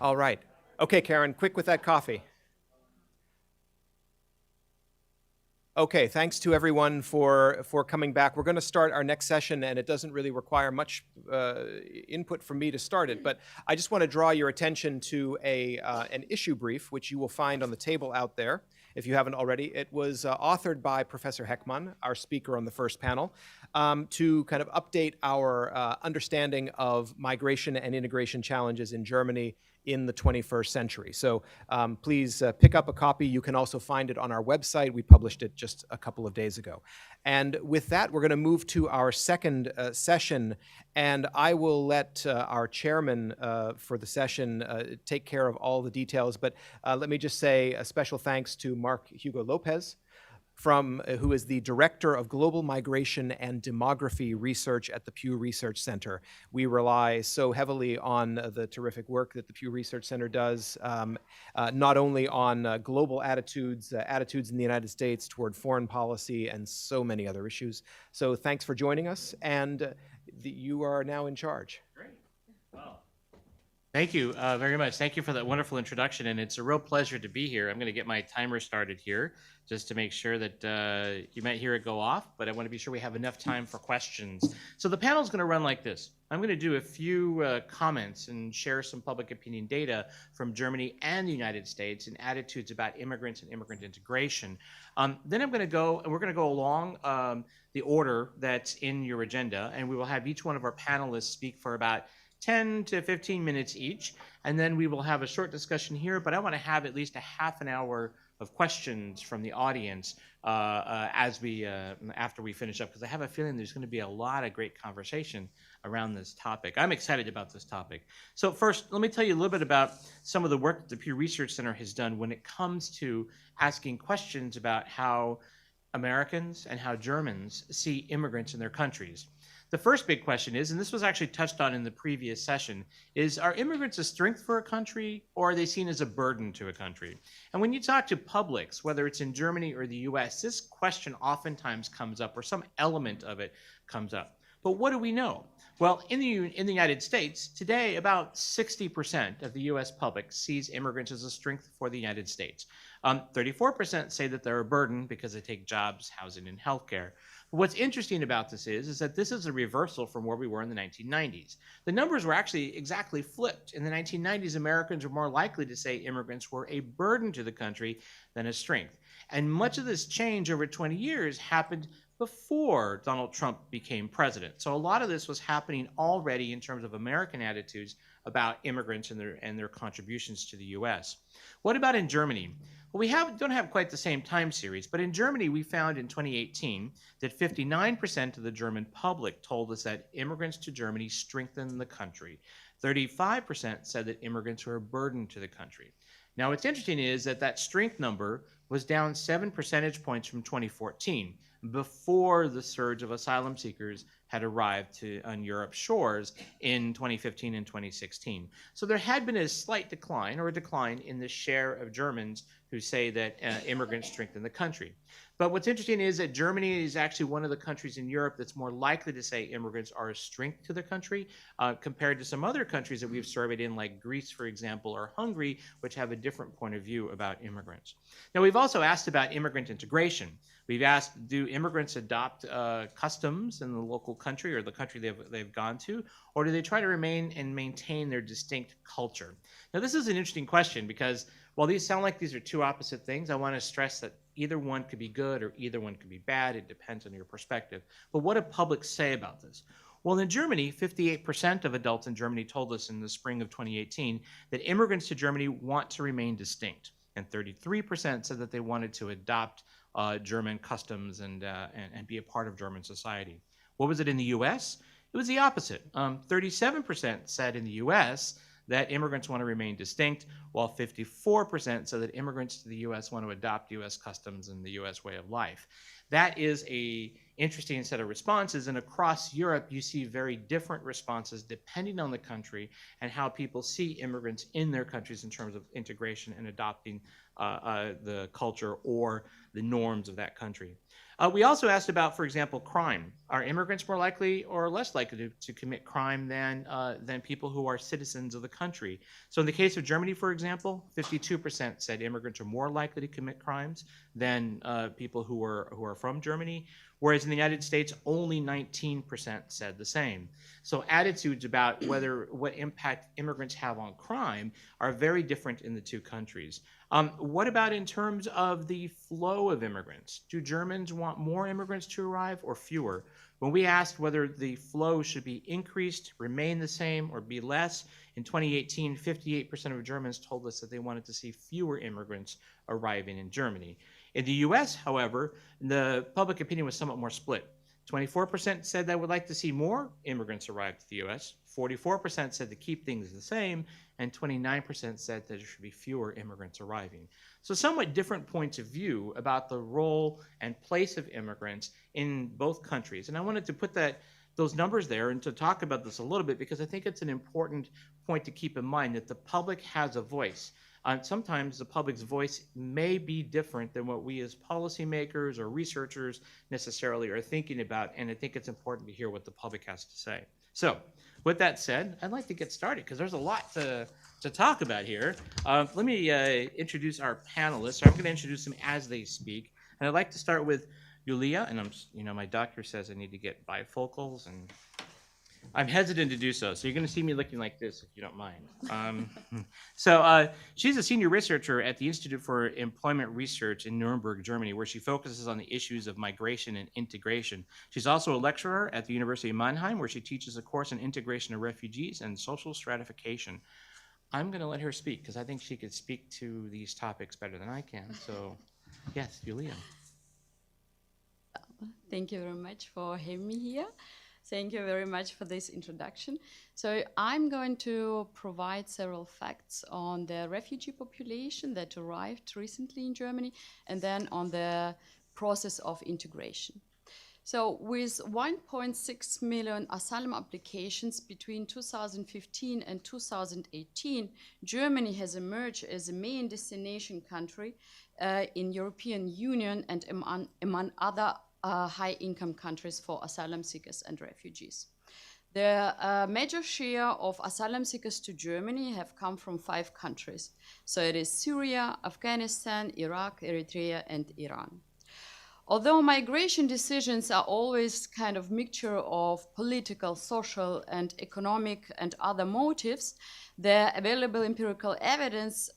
All right. Okay, Karen, quick with that coffee. Okay, thanks to everyone for coming back. We're going to start our next session, and it doesn't really require much input from me to start it, but I just want to draw your attention to an issue brief, which you will find on the table out there, if you haven't already. It was authored by Professor Heckman, our speaker on the first panel, to kind of update our understanding of migration and integration challenges in Germany in the 21st century. So please pick up a copy. You can also find it on our website. We published it just a couple of days ago. And with that, we're going to move to our second session, and I will let our chairman for the session take care of all the details. But let me just say a special thanks to Mark Hugo Lopez, who is the Director of Global Migration and Demography Research at the Pew Research Center. We rely so heavily on the terrific work that the Pew Research Center does, not only on global attitudes in the United States toward foreign policy, and so many other issues. So thanks for joining us, and you are now in charge. Great. Wow. Thank you very much. Thank you for that wonderful introduction, and it's a real pleasure to be here. I'm going to get my timer started here just to make sure that you might hear it go off, but I want to be sure we have enough time for questions. So the panel is going to run like this. I'm going to do a few comments and share some public opinion data from Germany and the United States and attitudes about immigrants and immigrant integration. Then we're going to go along the order that's in your agenda, and we will have each one of our panelists speak for about 10 to 15 minutes each, and then we will have a short discussion here, but I want to have at least a half an hour of questions from the audience after we finish up, because I have a feeling there's going to be a lot of great conversation around this topic. I'm excited about this topic. So first, let me tell you a little bit about some of the work that the Pew Research Center has done when it comes to asking questions about how Americans and how Germans see immigrants in their countries. The first big question is, and this was actually touched on in the previous session, is are immigrants a strength for a country, or are they seen as a burden to a country? And when you talk to publics, whether it's in Germany or the US, this question oftentimes comes up, or some element of it comes up. But what do we know? Well, in the United States, today about 60% of the US public sees immigrants as a strength for the United States. 34% say that they're a burden because they take jobs, housing, and healthcare. What's interesting about this is that this is a reversal from where we were in the 1990s. The numbers were actually exactly flipped. In the 1990s, Americans were more likely to say immigrants were a burden to the country than a strength. And much of this change over 20 years happened before Donald Trump became president. So a lot of this was happening already in terms of American attitudes about immigrants and their contributions to the US. What about in Germany? Well, we don't have quite the same time series, but in Germany, we found in 2018 that 59% of the German public told us that immigrants to Germany strengthen the country. 35% said that immigrants were a burden to the country. Now, what's interesting is that strength number was down 7 percentage points from 2014, before the surge of asylum seekers had arrived on Europe's shores in 2015 and 2016. So there had been a slight decline, or a decline, in the share of Germans who say that immigrants strengthen the country. But what's interesting is that Germany is actually one of the countries in Europe that's more likely to say immigrants are a strength to the country, compared to some other countries that we've surveyed in, like Greece, for example, or Hungary, which have a different point of view about immigrants. Now, we've also asked about immigrant integration. We've asked, do immigrants adopt customs in the local country or the country they've gone to, or do they try to remain and maintain their distinct culture? Now, this is an interesting question, because while these sound like these are two opposite things, I want to stress that either one could be good or either one could be bad. It depends on your perspective. But what do publics say about this? Well, in Germany, 58% of adults in Germany told us in the spring of 2018 that immigrants to Germany want to remain distinct, and 33% said that they wanted to adopt German customs and be a part of German society. What was it in the US? It was the opposite. 37% said in the US that immigrants want to remain distinct, while 54% said that immigrants to the US want to adopt US customs and the US way of life. That is an interesting set of responses, and across Europe, you see very different responses depending on the country and how people see immigrants in their countries in terms of integration and adopting the culture or the norms of that country. We also asked about, for example, crime. Are immigrants more likely or less likely to commit crime than people who are citizens of the country? So in the case of Germany, for example, 52% said immigrants are more likely to commit crimes than people who are from Germany, whereas in the United States, only 19% said the same. So attitudes about what impact immigrants have on crime are very different in the two countries. What about in terms of the flow of immigrants? Do Germans want more immigrants to arrive or fewer? When we asked whether the flow should be increased, remain the same, or be less, in 2018, 58% of Germans told us that they wanted to see fewer immigrants arriving in Germany. In the US, however, the public opinion was somewhat more split. 24% said they would like to see more immigrants arrive to the US, 44% said to keep things the same, and 29% said that there should be fewer immigrants arriving. So somewhat different points of view about the role and place of immigrants in both countries. And I wanted to put those numbers there and to talk about this a little bit because I think it's an important point to keep in mind that the public has a voice. Sometimes the public's voice may be different than what we as policymakers or researchers necessarily are thinking about, and I think it's important to hear what the public has to say. So with that said, I'd like to get started because there's a lot to talk about here. Let me introduce our panelists. So I'm going to introduce them as they speak, and I'd like to start with Yulia, and my doctor says I need to get bifocals, and I'm hesitant to do so. So you're going to see me looking like this, if you don't mind. She's a senior researcher at the Institute for Employment Research in Nuremberg, Germany, where she focuses on the issues of migration and integration. She's also a lecturer at the University of Mannheim, where she teaches a course on integration of refugees and social stratification. I'm going to let her speak because I think she could speak to these topics better than I can. So, yes, Julia. Thank you very much for having me here. Thank you very much for this introduction. So I'm going to provide several facts on the refugee population that arrived recently in Germany and then on the process of integration. So with 1.6 million asylum applications between 2015 and 2018, Germany has emerged as a main destination country in European Union and among other high-income countries for asylum seekers and refugees. The major share of asylum seekers to Germany have come from 5 countries. So it is Syria, Afghanistan, Iraq, Eritrea, and Iran. Although migration decisions are always kind of mixture of political, social, and economic and other motives, the available empirical evidence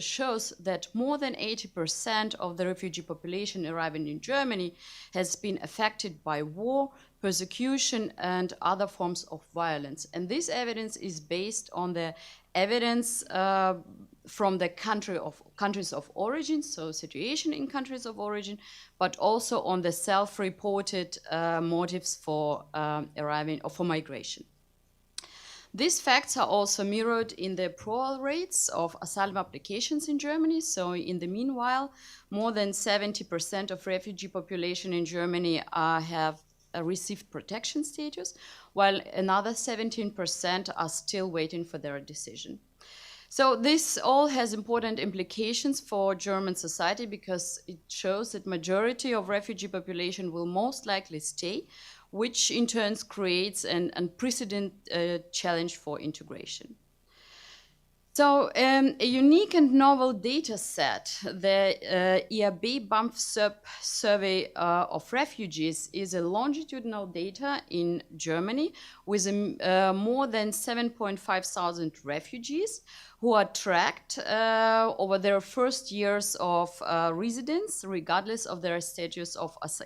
shows that more than 80% of the refugee population arriving in Germany has been affected by war, persecution, and other forms of violence. And this evidence is based on the evidence from the countries of origin, so situation in countries of origin, but also on the self-reported motives for arriving or for migration. These facts are also mirrored in the approval rates of asylum applications in Germany. So in the meanwhile, more than 70% of refugee population in Germany have received protection status, while another 17% are still waiting for their decision. So this all has important implications for German society because it shows that majority of refugee population will most likely stay, which in turn creates an unprecedented challenge for integration. So a unique and novel data set, the IAB BAMF survey of refugees, is a longitudinal data in Germany with more than 7.5 thousand refugees who are tracked over their first years of residence, regardless of their status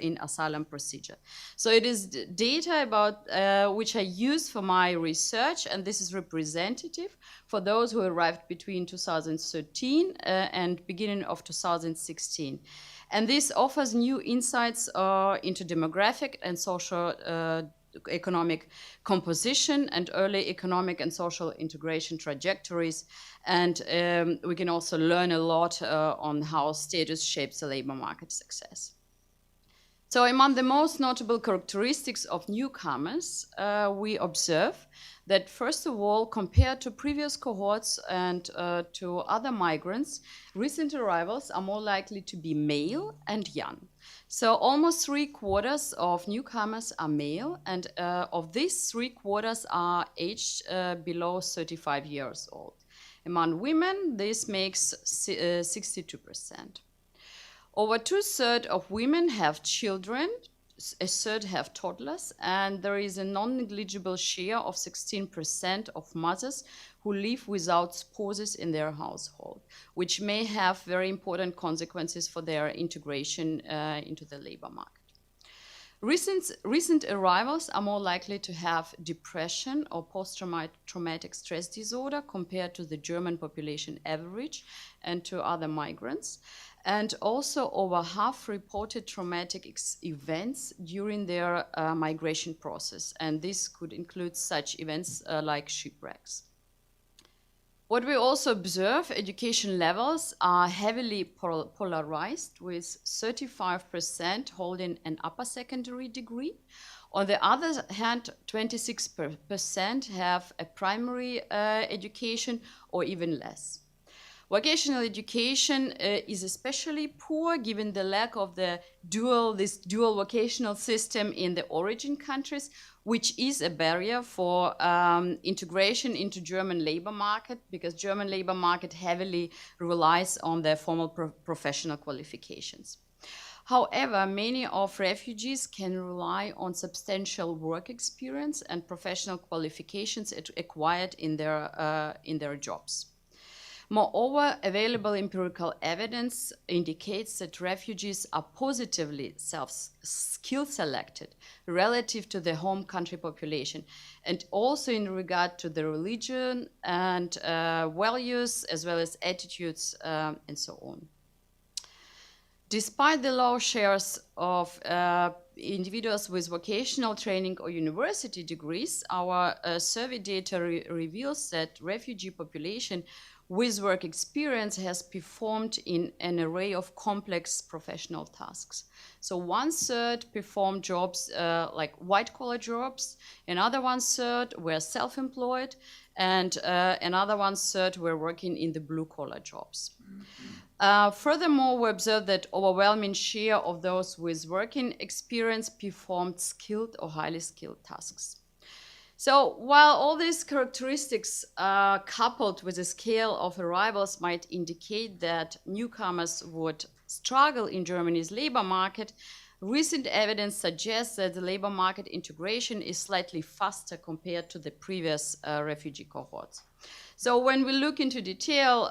in asylum procedure. So it is data about which I use for my research, and this is representative for those who arrived between 2013 and beginning of 2016. And this offers new insights into demographic and social economic composition and early economic and social integration trajectories. And we can also learn a lot on how status shapes the labor market success. So among the most notable characteristics of newcomers, we observe that first of all, compared to previous cohorts and to other migrants, recent arrivals are more likely to be male and young. So almost 3/4 of newcomers are male, and of these 3/4 are aged below 35 years old. Among women, this makes 62%. Over 2/3 of women have children, a third have toddlers, and there is a non-negligible share of 16% of mothers who live without spouses in their household, which may have very important consequences for their integration into the labor market. Recent arrivals are more likely to have depression or post-traumatic stress disorder compared to the German population average and to other migrants. And also over half reported traumatic events during their migration process. And this could include such events like shipwrecks. What we also observe, education levels are heavily polarized, with 35% holding an upper secondary degree. On the other hand, 26% have a primary education or even less. Vocational education is especially poor given the lack of this dual vocational system in the origin countries, which is a barrier for integration into German labor market, because German labor market heavily relies on their formal professional qualifications. However, many of refugees can rely on substantial work experience and professional qualifications acquired in their jobs. Moreover, available empirical evidence indicates that refugees are positively skill selected relative to their home country population, and also in regard to the religion and values, as well as attitudes and so on. Despite the low shares of individuals with vocational training or university degrees, our survey data reveals that refugee population with work experience has performed in an array of complex professional tasks. So 1/3 performed jobs like white-collar jobs, another 1/3 were self-employed, and another 1/3 were working in the blue-collar jobs. Furthermore, we observed that overwhelming share of those with working experience performed skilled or highly skilled tasks. So while all these characteristics coupled with the scale of arrivals might indicate that newcomers would struggle in Germany's labor market, recent evidence suggests that the labor market integration is slightly faster compared to the previous refugee cohorts. So when we look into detail,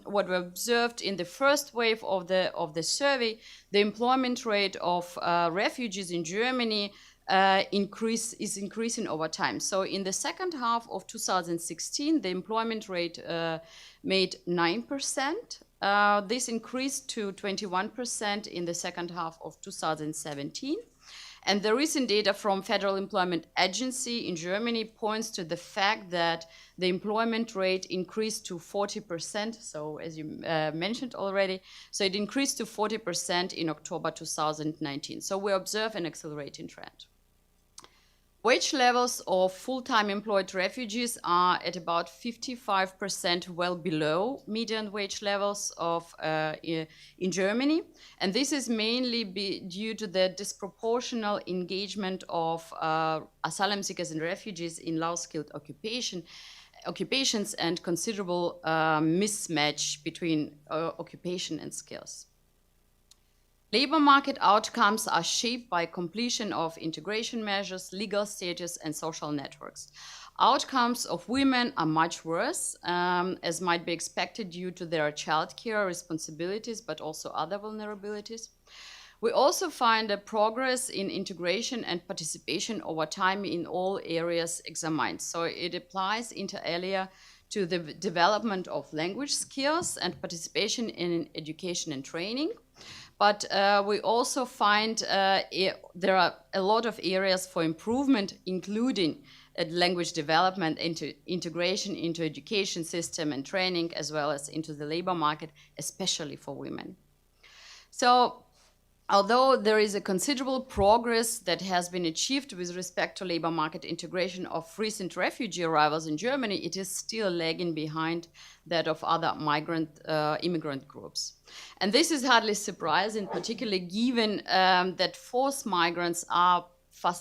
what we observed in the first wave of the survey, the employment rate of refugees in Germany is increasing over time. So in the second half of 2016, the employment rate made 9%. This increased to 21% in the second half of 2017. And the recent data from Federal Employment Agency in Germany points to the fact that the employment rate increased to 40%. So as you mentioned already, so it increased to 40% in October 2019. So we observe an accelerating trend. Wage levels of full-time employed refugees are at about 55%, well below median wage levels in Germany. And this is mainly due to the disproportional engagement of asylum seekers and refugees in low-skilled occupations and considerable mismatch between occupation and skills. Labor market outcomes are shaped by completion of integration measures, legal status, and social networks. Outcomes of women are much worse, as might be expected due to their childcare responsibilities, but also other vulnerabilities. We also find a progress in integration and participation over time in all areas examined. So it applies inter alia to the development of language skills and participation in education and training. But we also find there are a lot of areas for improvement, including language development, integration into education system and training, as well as into the labor market, especially for women. So although there is a considerable progress that has been achieved with respect to labor market integration of recent refugee arrivals in Germany, it is still lagging behind that of other immigrant groups. And this is hardly surprising, particularly given that forced migrants are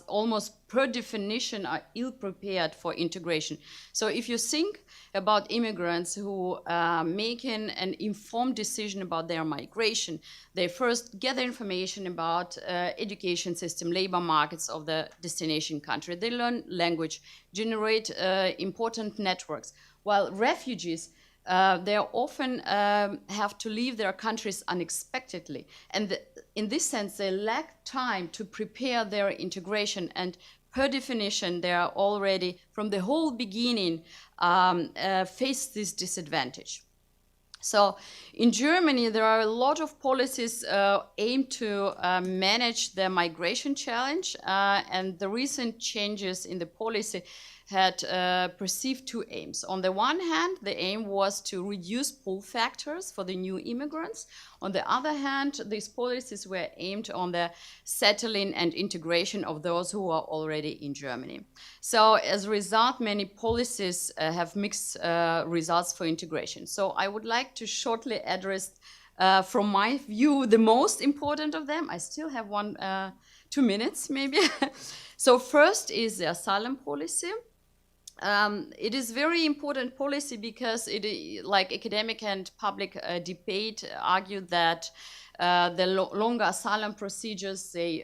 almost per definition are ill-prepared for integration. So if you think about immigrants who are making an informed decision about their migration, they first gather information about education system, labor markets of the destination country. They learn language, generate important networks, while refugees they often have to leave their countries unexpectedly. And in this sense, they lack time to prepare their integration. And per definition, they are already, from the whole beginning, face this disadvantage. So in Germany, there are a lot of policies aimed to manage the migration challenge. And the recent changes in the policy had perceived two aims. On the one hand, the aim was to reduce pull factors for the new immigrants. On the other hand, these policies were aimed on the settling and integration of those who are already in Germany. So as a result, many policies have mixed results for integration. So I would like to shortly address, from my view, the most important of them. I still have 2 minutes maybe. So first is the asylum policy. It is very important policy because it, like academic and public debate, argued that the longer asylum procedures, they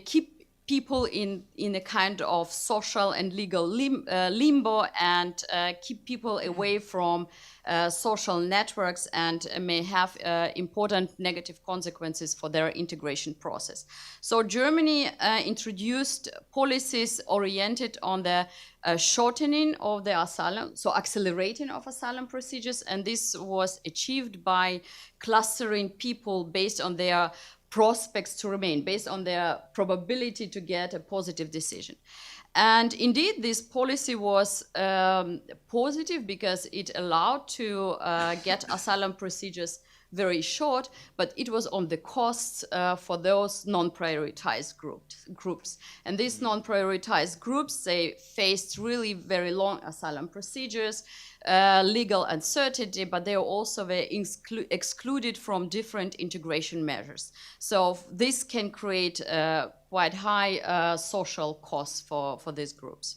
keep people in a kind of social and legal limbo and keep people away from social networks and may have important negative consequences for their integration process. So Germany introduced policies oriented on the shortening of the asylum, so accelerating of asylum procedures, and this was achieved by clustering people based on their prospects to remain, based on their probability to get a positive decision. And indeed, this policy was positive because it allowed to get asylum procedures very short, but it was on the costs for those non-prioritized groups. And these non-prioritized groups, they faced really very long asylum procedures, legal uncertainty, but they also were excluded from different integration measures. So this can create quite high social costs for these groups.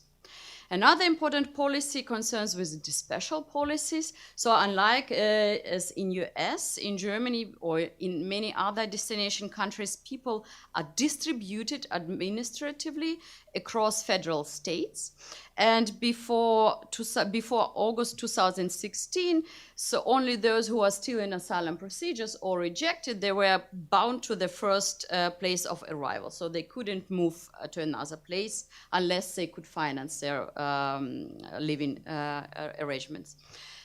Another important policy concerns with the special policies. So unlike as in US, in Germany, or in many other destination countries, people are distributed administratively across federal states. And before August 2016, so only those who are still in asylum procedures or rejected, they were bound to the first place of arrival. So they couldn't move to another place unless they could finance their living arrangements.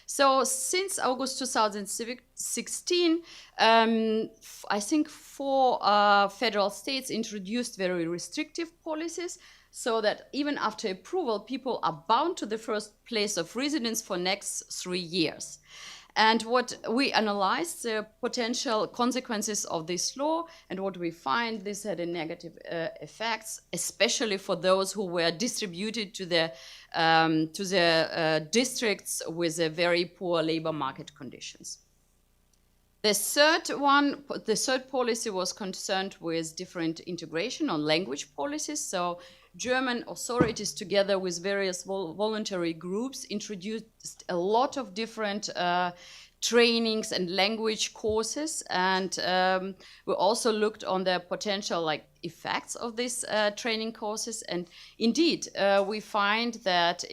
So since August 2016, I think 4 federal states introduced very restrictive policies, so that even after approval, people are bound to the first place of residence for next 3 years. And what we analyzed the potential consequences of this law, and what we find, this had a negative effects, especially for those who were distributed to the districts with a very poor labor market conditions. The third policy was concerned with different integration on language policies. So German authorities, together with various voluntary groups, introduced a lot of different trainings and language courses, and we also looked on the potential effects of these training courses. And indeed, we find that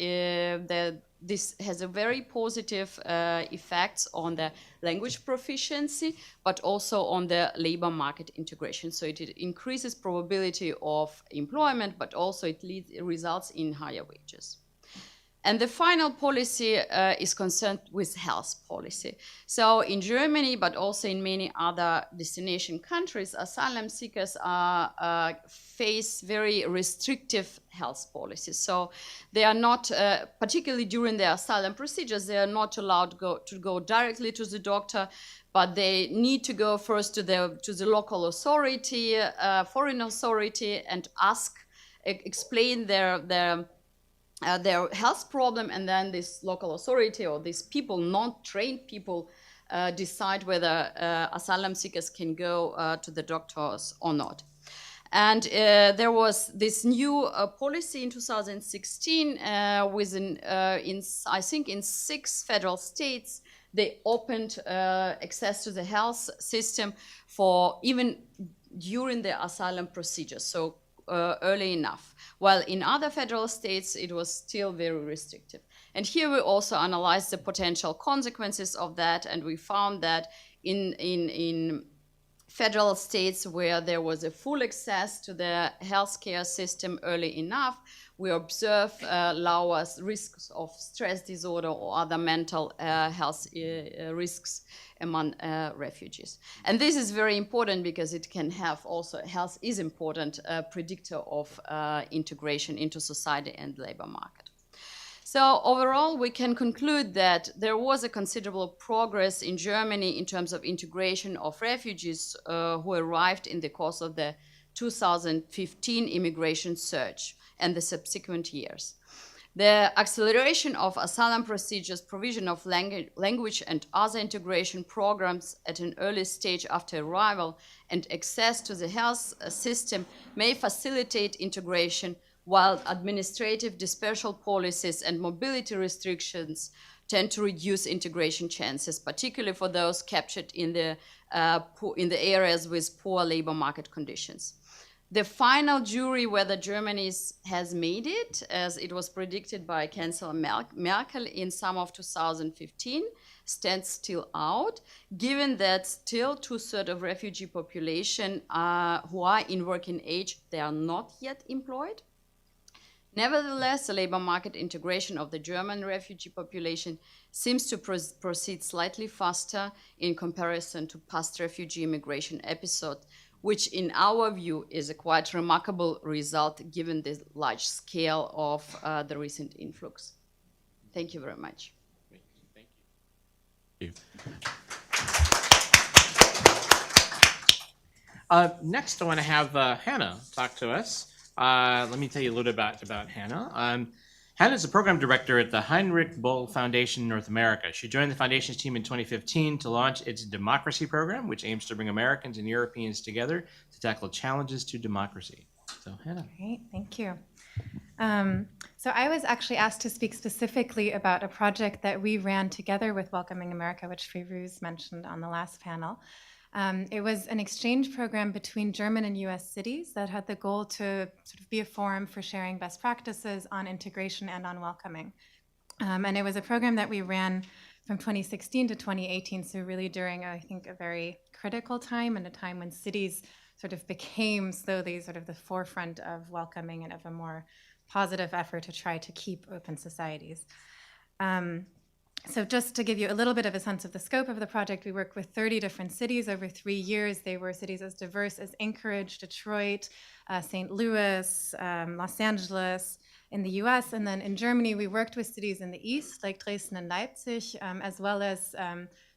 this has a very positive effects on the language proficiency, but also on the labor market integration. So it increases probability of employment, but also it results in higher wages. And the final policy is concerned with health policy. So in Germany, but also in many other destination countries, asylum seekers face very restrictive health policies. So they are not, particularly during their asylum procedures, they are not allowed to go directly to the doctor, but they need to go first to the local authority, foreign authority, and explain their health problem, and then this local authority or these people, non-trained people, decide whether asylum seekers can go to the doctors or not. And there was this new policy in 2016 I think in 6 federal states. They opened access to the health system for even during the asylum procedure, so early enough. While in other federal states, it was still very restrictive. And here we also analyzed the potential consequences of that, and we found that in federal states where there was a full access to the healthcare system early enough, we observe lower risks of stress disorder or other mental health risks among refugees. And this is very important because it can have also, health is important predictor of integration into society and labor market. So overall, we can conclude that there was a considerable progress in Germany in terms of integration of refugees who arrived in the course of the 2015 immigration surge and the subsequent years. The acceleration of asylum procedures, provision of language and other integration programs at an early stage after arrival, and access to the health system may facilitate integration, while administrative dispersal policies and mobility restrictions tend to reduce integration chances, particularly for those captured in the areas with poor labor market conditions. The final jury whether Germany has made it, as it was predicted by Chancellor Merkel in summer of 2015, stands still out, given that still 2/3 of refugee population who are in working age, they are not yet employed. Nevertheless, the labor market integration of the German refugee population seems to proceed slightly faster in comparison to past refugee immigration episodes, which in our view is a quite remarkable result given the large scale of the recent influx. Thank you very much. Thank you. Next, I want to have Hannah talk to us. Let me tell you a little bit about Hannah. Hannah is a program director at the Heinrich Böll Foundation North America. She joined the foundation's team in 2015 to launch its democracy program, which aims to bring Americans and Europeans together to tackle challenges to democracy. So, Hannah. Great, thank you. So I was actually asked to speak specifically about a project that we ran together with Welcoming America, which Firuz mentioned on the last panel. It was an exchange program between German and US cities that had the goal to sort of be a forum for sharing best practices on integration and on welcoming. And it was a program that we ran from 2016 to 2018, so really during, I think, a very critical time and a time when cities sort of became slowly sort of the forefront of welcoming and of a more positive effort to try to keep open societies. So just to give you a little bit of a sense of the scope of the project, we worked with 30 different cities over 3 years. They were cities as diverse as Anchorage, Detroit, St. Louis, Los Angeles in the US. And then in Germany, we worked with cities in the east, like Dresden and Leipzig, as well as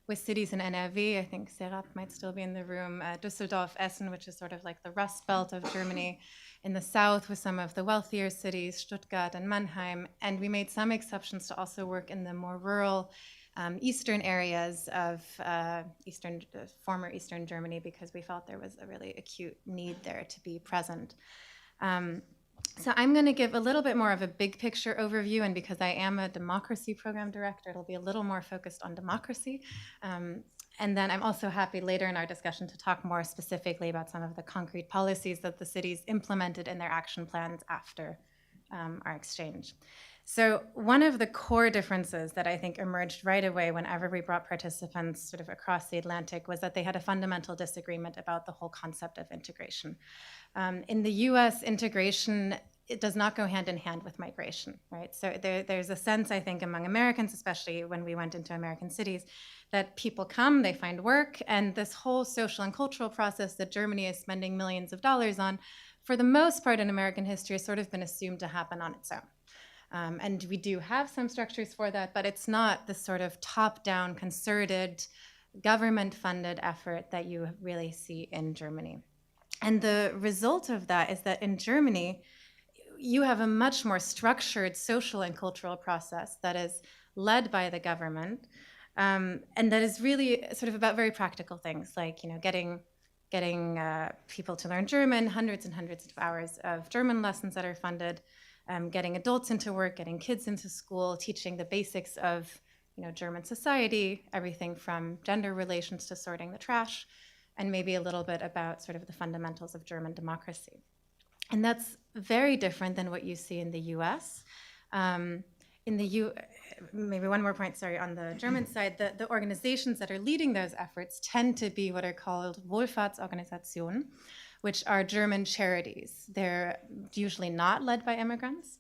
with cities in NRW. I think Serap might still be in the room, Düsseldorf, Essen, which is sort of like the Rust Belt of Germany. In the south with some of the wealthier cities, Stuttgart and Mannheim. And we made some exceptions to also work in the more rural eastern areas of former Eastern Germany, because we felt there was a really acute need there to be present. So I'm going to give a little bit more of a big picture overview, and because I am a democracy program director, it'll be a little more focused on democracy. And then I'm also happy later in our discussion to talk more specifically about some of the concrete policies that the cities implemented in their action plans after our exchange. So one of the core differences that I think emerged right away whenever we brought participants sort of across the Atlantic was that they had a fundamental disagreement about the whole concept of integration. In the US, integration it does not go hand in hand with migration, right? So there's a sense, I think, among Americans, especially when we went into American cities, that people come, they find work, and this whole social and cultural process that Germany is spending millions of dollars on, for the most part in American history, has sort of been assumed to happen on its own. And we do have some structures for that, but it's not the sort of top-down, concerted, government-funded effort that you really see in Germany. And the result of that is that in Germany, you have a much more structured social and cultural process that is led by the government, and that is really sort of about very practical things, like getting people to learn German, hundreds and hundreds of hours of German lessons that are funded, getting adults into work, getting kids into school, teaching the basics of German society, everything from gender relations to sorting the trash, and maybe a little bit about sort of the fundamentals of German democracy. And that's very different than what you see in the US. Maybe one more point, sorry, on the German side, the organizations that are leading those efforts tend to be what are called Wohlfahrtsorganisationen, which are German charities. They're usually not led by immigrants.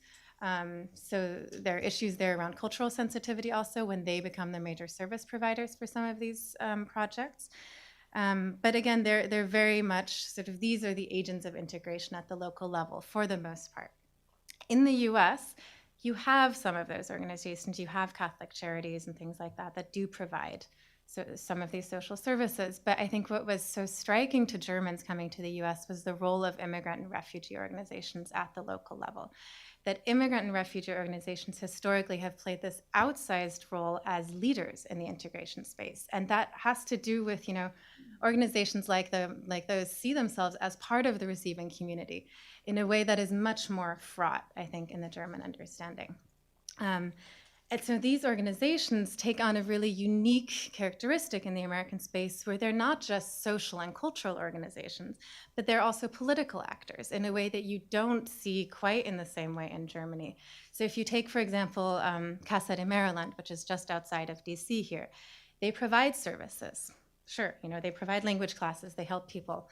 So there are issues there around cultural sensitivity also when they become the major service providers for some of these projects. But again, they're very much sort of, these are the agents of integration at the local level for the most part. In the US, you have some of those organizations, you have Catholic charities and things like that that do provide some of these social services. But I think what was so striking to Germans coming to the US was the role of immigrant and refugee organizations at the local level. That immigrant and refugee organizations historically have played this outsized role as leaders in the integration space. And that has to do with, organizations like those see themselves as part of the receiving community in a way that is much more fraught, I think, in the German understanding. And so these organizations take on a really unique characteristic in the American space where they're not just social and cultural organizations, but they're also political actors in a way that you don't see quite in the same way in Germany. So if you take, for example, Casa de Maryland, which is just outside of DC here, they provide services. Sure, they provide language classes, they help people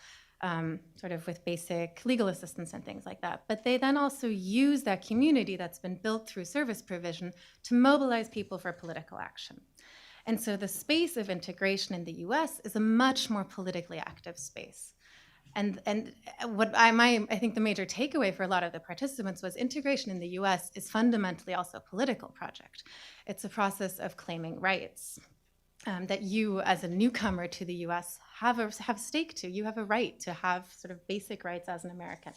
sort of with basic legal assistance and things like that. But they then also use that community that's been built through service provision to mobilize people for political action. And so the space of integration in the US is a much more politically active space. And what I think the major takeaway for a lot of the participants was integration in the US is fundamentally also a political project. It's a process of claiming rights. That you, as a newcomer to the US, have a stake to. You have a right to have sort of basic rights as an American.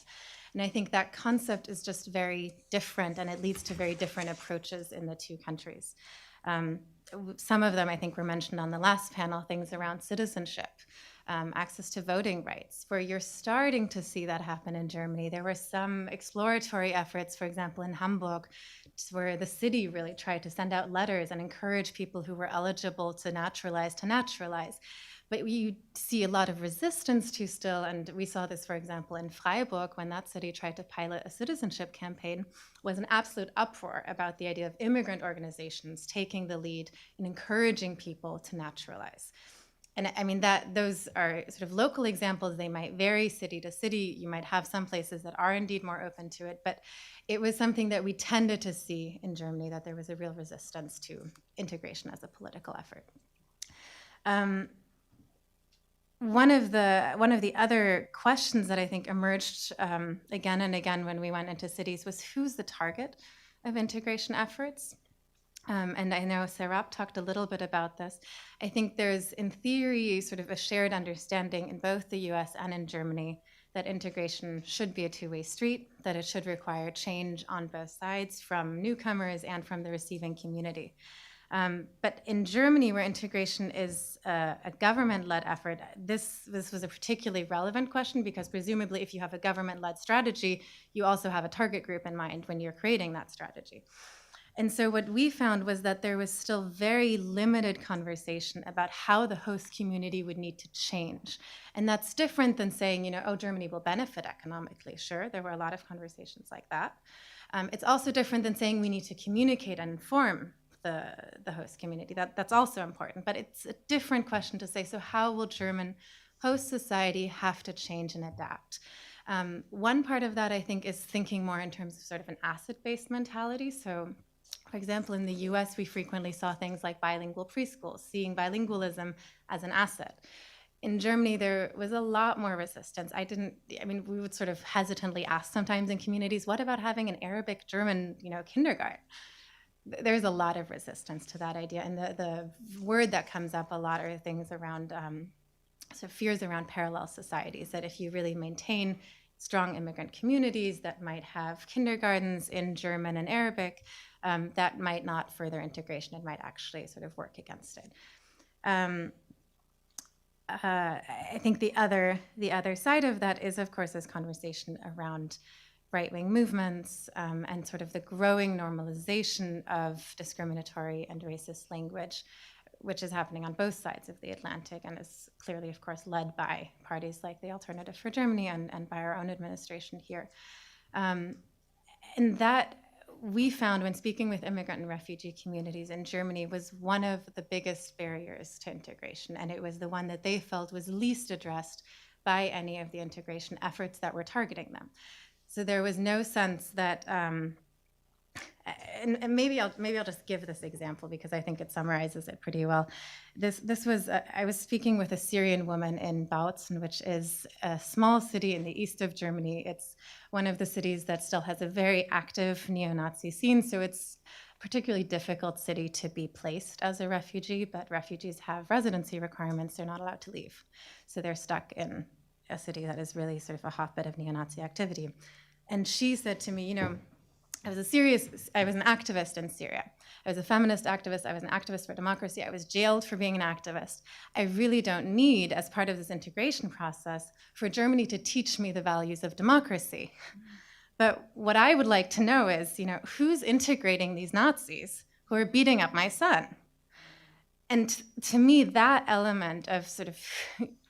And I think that concept is just very different, and it leads to very different approaches in the two countries. Some of them, I think, were mentioned on the last panel, things around citizenship, access to voting rights, where you're starting to see that happen in Germany. There were some exploratory efforts, for example, in Hamburg, where the city really tried to send out letters and encourage people who were eligible to naturalize. But you see a lot of resistance to still, and we saw this, for example, in Freiburg, when that city tried to pilot a citizenship campaign, was an absolute uproar about the idea of immigrant organizations taking the lead in encouraging people to naturalize. And I mean, those are sort of local examples. They might vary city to city. You might have some places that are indeed more open to it, but it was something that we tended to see in Germany, that there was a real resistance to integration as a political effort. One of the other questions that I think emerged again and again when we went into cities was, who's the target of integration efforts? And I know Serap talked a little bit about this. I think there's, in theory, sort of a shared understanding in both the US and in Germany that integration should be a two-way street, that it should require change on both sides, from newcomers and from the receiving community. But in Germany, where integration is a government-led effort, this was a particularly relevant question, because presumably if you have a government-led strategy, you also have a target group in mind when you're creating that strategy. And so what we found was that there was still very limited conversation about how the host community would need to change. And that's different than saying, oh, Germany will benefit economically. Sure, there were a lot of conversations like that. It's also different than saying we need to communicate and inform the host community. That's also important, but it's a different question to say, so how will German host society have to change and adapt? One part of that, I think, is thinking more in terms of sort of an asset-based mentality. So, for example, in the US, we frequently saw things like bilingual preschools, seeing bilingualism as an asset. In Germany, there was a lot more resistance. We would sort of hesitantly ask sometimes in communities, what about having an Arabic German, kindergarten? There's a lot of resistance to that idea. And the word that comes up a lot are things around fears around parallel societies, that if you really maintain strong immigrant communities that might have kindergartens in German and Arabic, that might not further integration. It might actually sort of work against it. I think the other side of that is, of course, this conversation around right-wing movements and sort of the growing normalization of discriminatory and racist language, which is happening on both sides of the Atlantic and is clearly, of course, led by parties like the Alternative for Germany and by our own administration here. And that we found when speaking with immigrant and refugee communities in Germany was one of the biggest barriers to integration. And it was the one that they felt was least addressed by any of the integration efforts that were targeting them. So there was no sense that, and maybe I'll just give this example because I think it summarizes it pretty well. This was I was speaking with a Syrian woman in Bautzen, which is a small city in the east of Germany. It's one of the cities that still has a very active neo-Nazi scene, so it's a particularly difficult city to be placed as a refugee, but refugees have residency requirements. They're not allowed to leave. So they're stuck in a city that is really sort of a hotbed of neo-Nazi activity. And she said to me, I was an activist in Syria. I was a feminist activist. I was an activist for democracy. I was jailed for being an activist. I really don't need, as part of this integration process, for Germany to teach me the values of democracy. But what I would like to know is, who's integrating these Nazis who are beating up my son? And to me, that element of sort of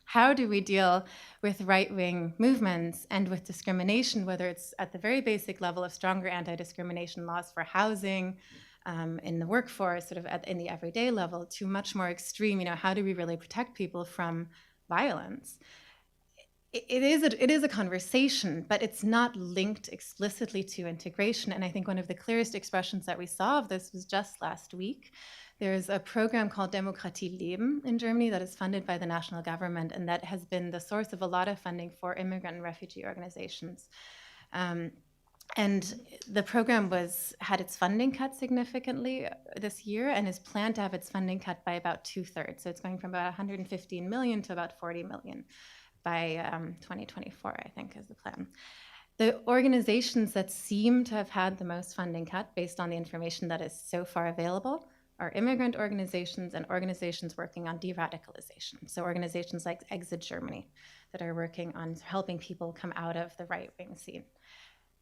how do we deal with right-wing movements and with discrimination, whether it's at the very basic level of stronger anti-discrimination laws for housing, in the workforce, sort of in the everyday level, to much more extreme, how do we really protect people from violence? It is a conversation, but it's not linked explicitly to integration. And I think one of the clearest expressions that we saw of this was just last week. There's a program called Demokratie Leben in Germany that is funded by the national government, and that has been the source of a lot of funding for immigrant and refugee organizations. And the program had its funding cut significantly this year and is planned to have its funding cut by about 2/3. So it's going from about 115 million to about 40 million by 2024, I think, is the plan. The organizations that seem to have had the most funding cut, based on the information that is so far available, are immigrant organizations and organizations working on de-radicalization. So organizations like Exit Germany that are working on helping people come out of the right-wing scene.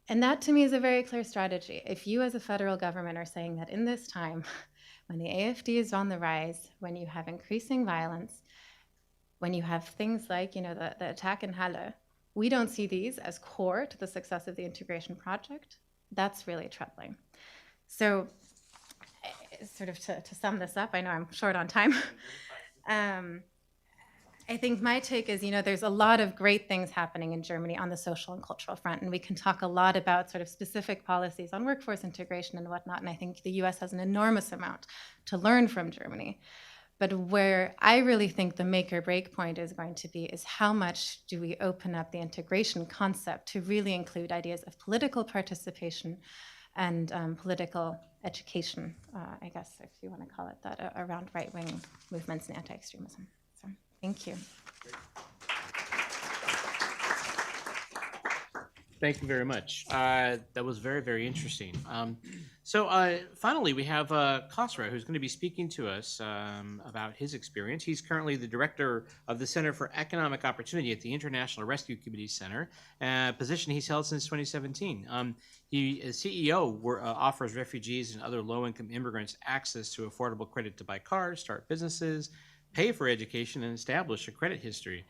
And that, to me, is a very clear strategy. If you as a federal government are saying that in this time, when the AfD is on the rise, when you have increasing violence, when you have things like, the attack in Halle, we don't see these as core to the success of the integration project, that's really troubling. So sort of to sum this up, I know I'm short on time. I think my take is, there's a lot of great things happening in Germany on the social and cultural front, and we can talk a lot about sort of specific policies on workforce integration and whatnot, and I think the US has an enormous amount to learn from Germany. But where I really think the make or break point is going to be is how much do we open up the integration concept to really include ideas of political participation and political education, I guess, if you want to call it that, around right-wing movements and anti-extremism. So, thank you. Thank you very much. That was very, very interesting. Finally, we have Khosrow, who's going to be speaking to us about his experience. He's currently the director of the Center for Economic Opportunity at the International Rescue Committee Center, a position he's held since 2017. He, as CEO, offers refugees and other low-income immigrants access to affordable credit to buy cars, start businesses, pay for education, and establish a credit history.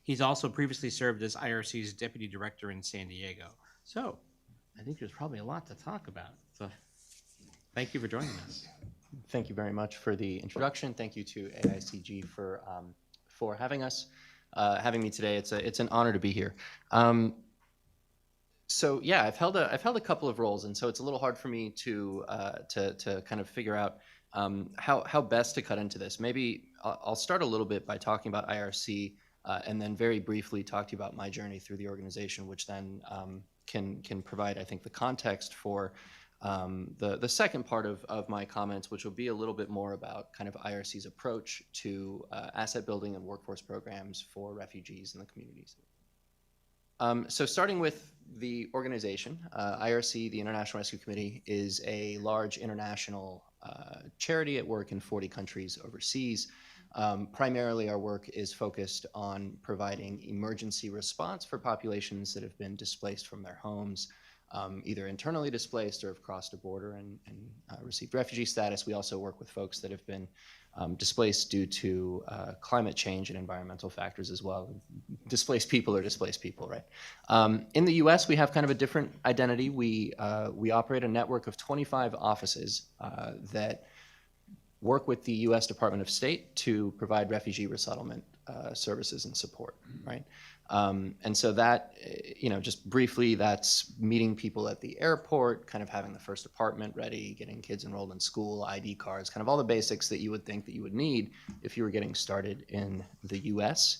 He's also previously served as IRC's deputy director in San Diego. So I think there's probably a lot to talk about. So thank you for joining us. Thank you very much for the introduction. Thank you to AICG for having us. having me today. It's an honor to be here. So yeah, I've held a couple of roles, and so it's a little hard for me to kind of figure out how best to cut into this. Maybe I'll start a little bit by talking about IRC, and then very briefly talk to you about my journey through the organization, which then can provide, I think, the context for the second part of my comments, which will be a little bit more about kind of IRC's approach to asset building and workforce programs for refugees in the communities. So starting with the organization, IRC, the International Rescue Committee, is a large international charity at work in 40 countries overseas. Primarily, our work is focused on providing emergency response for populations that have been displaced from their homes, either internally displaced or have crossed a border and received refugee status. We also work with folks that have been displaced due to climate change and environmental factors as well. Displaced people are displaced people, right? In the US, we have kind of a different identity. We operate a network of 25 offices that work with the US Department of State to provide refugee resettlement services and support, right? And so that, just briefly, that's meeting people at the airport, kind of having the first apartment ready, getting kids enrolled in school, ID cards, kind of all the basics that you would think that you would need if you were getting started in the US.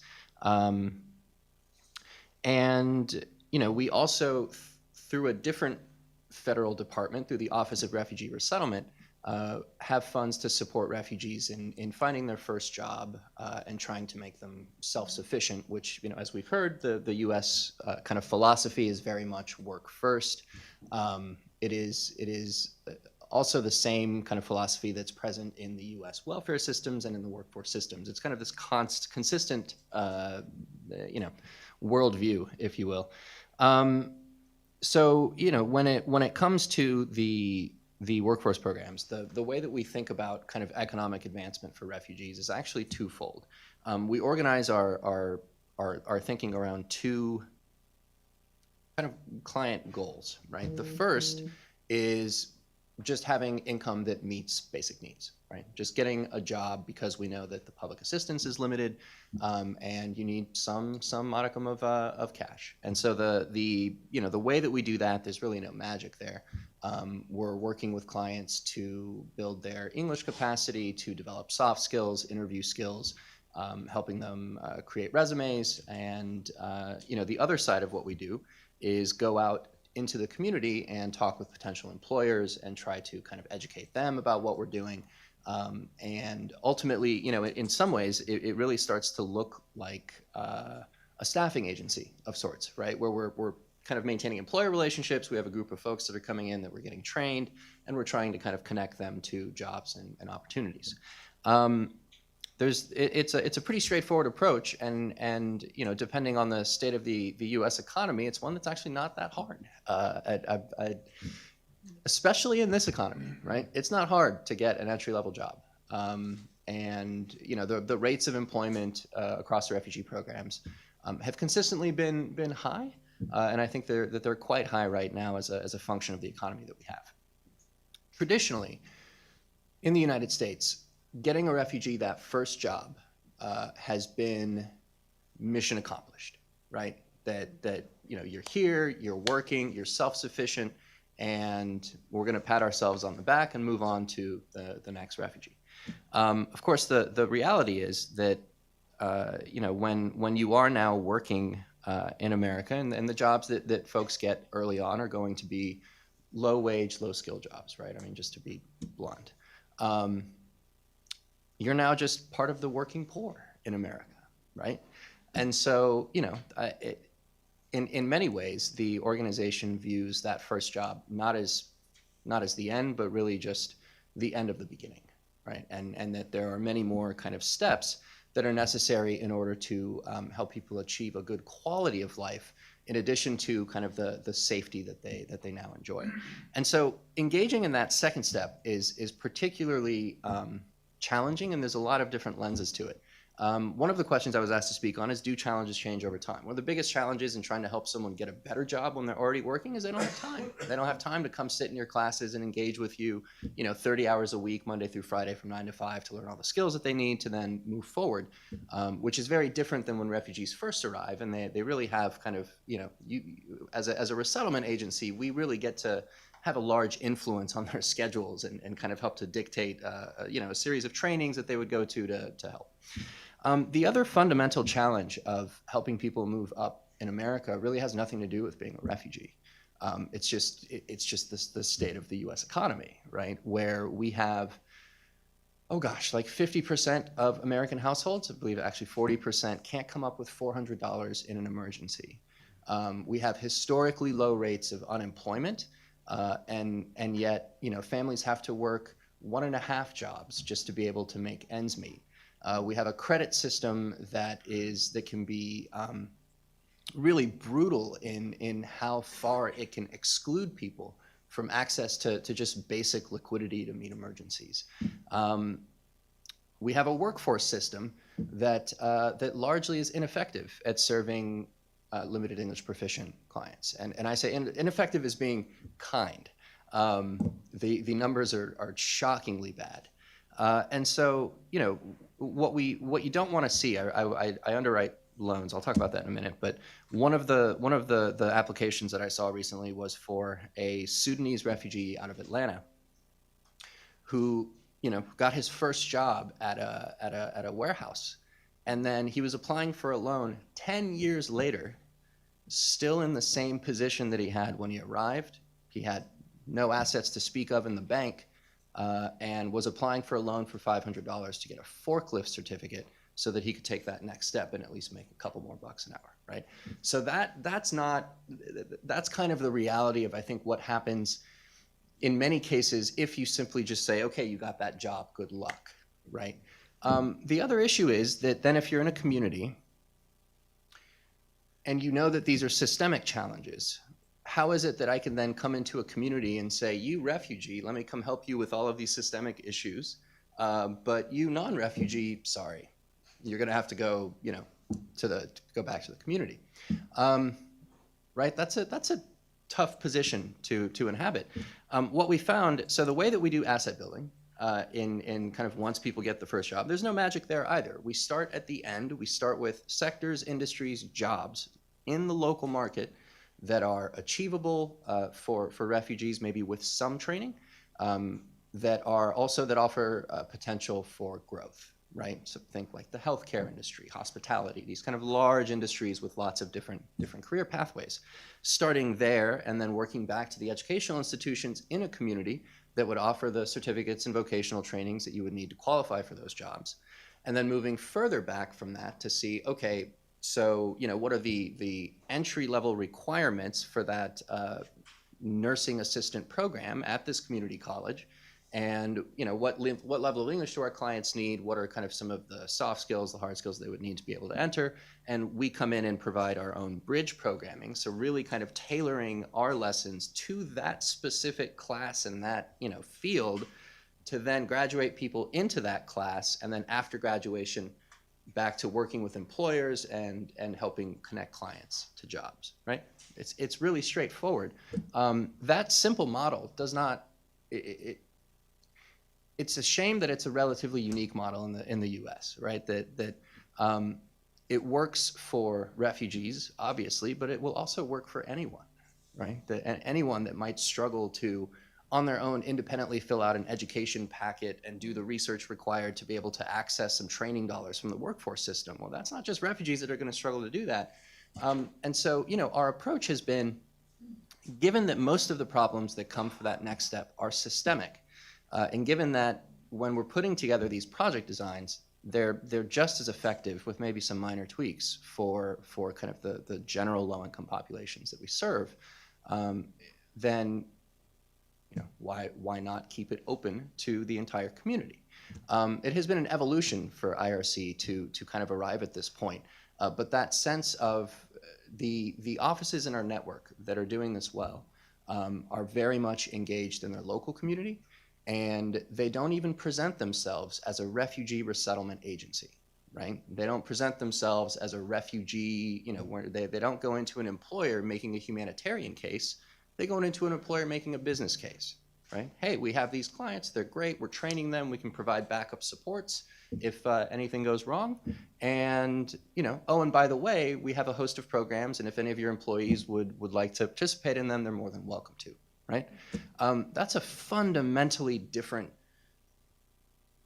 And, we also, through a different federal department, through the Office of Refugee Resettlement, have funds to support refugees in finding their first job and trying to make them self-sufficient, which, as we've heard, the U.S. Kind of philosophy is very much work first. It is also the same kind of philosophy that's present in the U.S. welfare systems and in the workforce systems. It's kind of this consistent, worldview, if you will. So, when it comes to the workforce programs, the way that we think about kind of economic advancement for refugees is actually twofold. We organize our thinking around two kind of client goals, right? The first is just having income that meets basic needs, right? Just getting a job because we know that the public assistance is limited, and you need some modicum of cash. And so the way that we do that, there's really no magic there. We're working with clients to build their English capacity, to develop soft skills, interview skills, helping them create resumes. And the other side of what we do is go out into the community and talk with potential employers and try to kind of educate them about what we're doing. And ultimately, in some ways, it really starts to look like a staffing agency of sorts, right? Where we're kind of maintaining employer relationships. We have a group of folks that are coming in that we're getting trained, and we're trying to kind of connect them to jobs and opportunities. It's a pretty straightforward approach, and depending on the state of the U.S. economy, it's one that's actually not that hard. Especially in this economy, right? It's not hard to get an entry-level job, and the rates of employment across the refugee programs have consistently been high, and I think they're quite high right now as a function of the economy that we have. Traditionally, in the United States, getting a refugee that first job has been mission accomplished, right? That you're here, you're working, you're self-sufficient, and we're going to pat ourselves on the back and move on to the next refugee. Of course, the reality is that when you are now working in America, and the jobs that folks get early on are going to be low-wage, low-skill jobs, right? I mean, just to be blunt. You're now just part of the working poor in America, right? And so, in many ways, the organization views that first job not as the end, but really just the end of the beginning, right? And that there are many more kind of steps that are necessary in order to help people achieve a good quality of life, in addition to kind of the safety that they now enjoy. And so engaging in that second step is particularly challenging, and there's a lot of different lenses to it. One of the questions I was asked to speak on is, do challenges change over time? One of the biggest challenges in trying to help someone get a better job when they're already working is they don't have time. They don't have time to come sit in your classes and engage with you, 30 hours a week, Monday through Friday from 9 to 5 to learn all the skills that they need to then move forward, which is very different than when refugees first arrive. And they really have kind of, as a resettlement agency, we really get to have a large influence on their schedules and kind of help to dictate, a series of trainings that they would go to help. The other fundamental challenge of helping people move up in America really has nothing to do with being a refugee. It's just the state of the U.S. economy, right? Where we have, like 50% of American households, I believe actually 40%, can't come up with $400 in an emergency. We have historically low rates of unemployment, and yet, families have to work 1.5 jobs just to be able to make ends meet. We have a credit system that can be really brutal in how far it can exclude people from access to just basic liquidity to meet emergencies. We have a workforce system that largely is ineffective at serving limited English proficient clients. And I say ineffective as being kind. The numbers are shockingly bad. And so, what you don't want to see, I underwrite loans. I'll talk about that in a minute. But one of the applications that I saw recently was for a Sudanese refugee out of Atlanta who, got his first job at a warehouse. And then he was applying for a loan 10 years later, still in the same position that he had when he arrived. He had no assets to speak of in the bank. And was applying for a loan for $500 to get a forklift certificate so that he could take that next step and at least make a couple more bucks an hour, right? So that's kind of the reality of, I think, what happens in many cases if you simply just say, okay, you got that job, good luck, right? The other issue is that then if you're in a community and you know that these are systemic challenges, how is it that I can then come into a community and say, you refugee, let me come help you with all of these systemic issues, but you non-refugee, sorry, you're going to have to go, go back to the community, right? That's a tough position to inhabit. What we found, so the way that we do asset building in kind of once people get the first job, there's no magic there either. We start at the end. We start with sectors, industries, jobs in the local market that are achievable for refugees, maybe with some training, that offer potential for growth, right? So think like the healthcare industry, hospitality, these kind of large industries with lots of different career pathways. Starting there and then working back to the educational institutions in a community that would offer the certificates and vocational trainings that you would need to qualify for those jobs. And then moving further back from that to see, okay, so, what are the entry-level requirements for that nursing assistant program at this community college? And, what level of English do our clients need? What are kind of some of the soft skills, the hard skills they would need to be able to enter? And we come in and provide our own bridge programming. So really kind of tailoring our lessons to that specific class and that, field to then graduate people into that class. And then after graduation, back to working with employers and helping connect clients to jobs, right? It's really straightforward. That simple model does not, it's a shame that it's a relatively unique model in the US, right? That it works for refugees, obviously, but it will also work for anyone, right? Anyone that might struggle to on their own independently fill out an education packet and do the research required to be able to access some training dollars from the workforce system. Well, that's not just refugees that are going to struggle to do that. And so, our approach has been, given that most of the problems that come for that next step are systemic, and given that when we're putting together these project designs, they're just as effective with maybe some minor tweaks for kind of the general low-income populations that we serve, then why not keep it open to the entire community? It has been an evolution for IRC to kind of arrive at this point, but that sense of the offices in our network that are doing this well are very much engaged in their local community, and they don't even present themselves as a refugee resettlement agency. right? They don't present themselves as a refugee, where they don't go into an employer making a humanitarian case. They go into an employer making a business case, right? Hey, we have these clients, they're great, we're training them, we can provide backup supports if anything goes wrong. And, oh, and by the way, we have a host of programs, and if any of your employees would like to participate in them, they're more than welcome to, right? That's a fundamentally different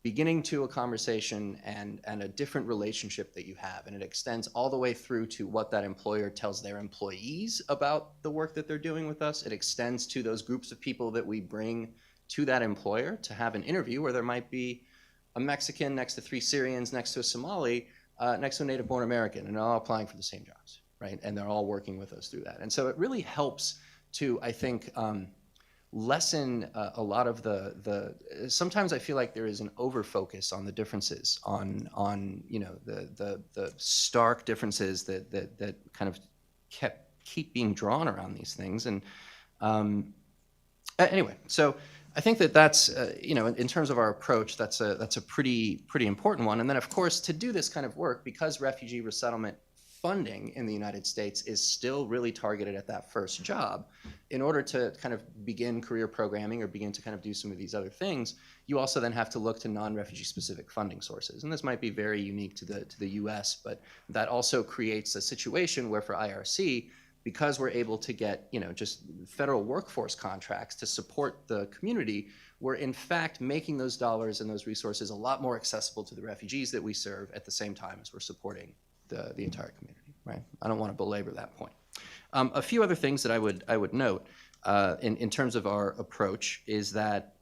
beginning to a conversation and a different relationship that you have. And it extends all the way through to what that employer tells their employees about the work that they're doing with us. It extends to those groups of people that we bring to that employer to have an interview where there might be a Mexican next to 3 Syrians, next to a Somali, next to a native-born American, and they're all applying for the same jobs, right? And they're all working with us through that. And so it really helps to, I think, lessen a lot of sometimes I feel like there is an over-focus on the differences, on the stark differences that kind of keep being drawn around these things. And anyway, so I think that's in terms of our approach, that's a pretty important one. And then of course, to do this kind of work, because refugee resettlement funding in the United States is still really targeted at that first job, in order to kind of begin career programming or begin to kind of do some of these other things, you also then have to look to non-refugee specific funding sources. And this might be very unique to the US, but that also creates a situation where for IRC, because we're able to get just federal workforce contracts to support the community, we're in fact making those dollars and those resources a lot more accessible to the refugees that we serve at the same time as we're supporting the entire community, right? I don't want to belabor that point. A few other things that I would note in terms of our approach is that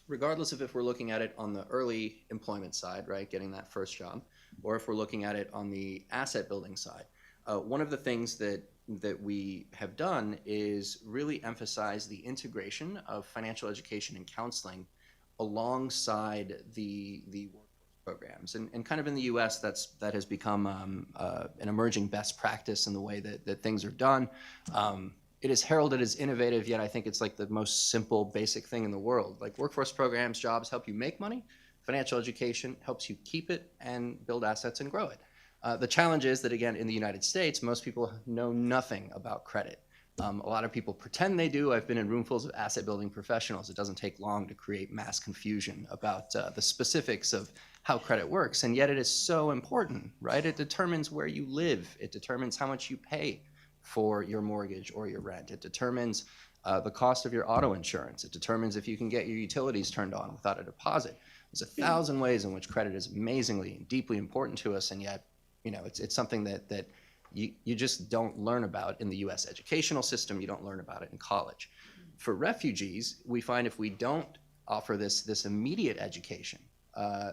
regardless of if we're looking at it on the early employment side, right, getting that first job, or if we're looking at it on the asset building side, one of the things that we have done is really emphasize the integration of financial education and counseling alongside the workforce programs. And kind of in the US, that has become an emerging best practice in the way that things are done. It is heralded as innovative, yet I think it's like the most simple, basic thing in the world. Like workforce programs, jobs help you make money. Financial education helps you keep it and build assets and grow it. The challenge is that, again, in the United States, most people know nothing about credit. A lot of people pretend they do. I've been in roomfuls of asset building professionals. It doesn't take long to create mass confusion about the specifics of how credit works, and yet it is so important, right? It determines where you live. It determines how much you pay for your mortgage or your rent. It determines the cost of your auto insurance. It determines if you can get your utilities turned on without a deposit. There's 1,000 ways in which credit is amazingly and deeply important to us, and yet it's something that you just don't learn about in the US educational system. You don't learn about it in college. For refugees, we find if we don't offer this immediate education,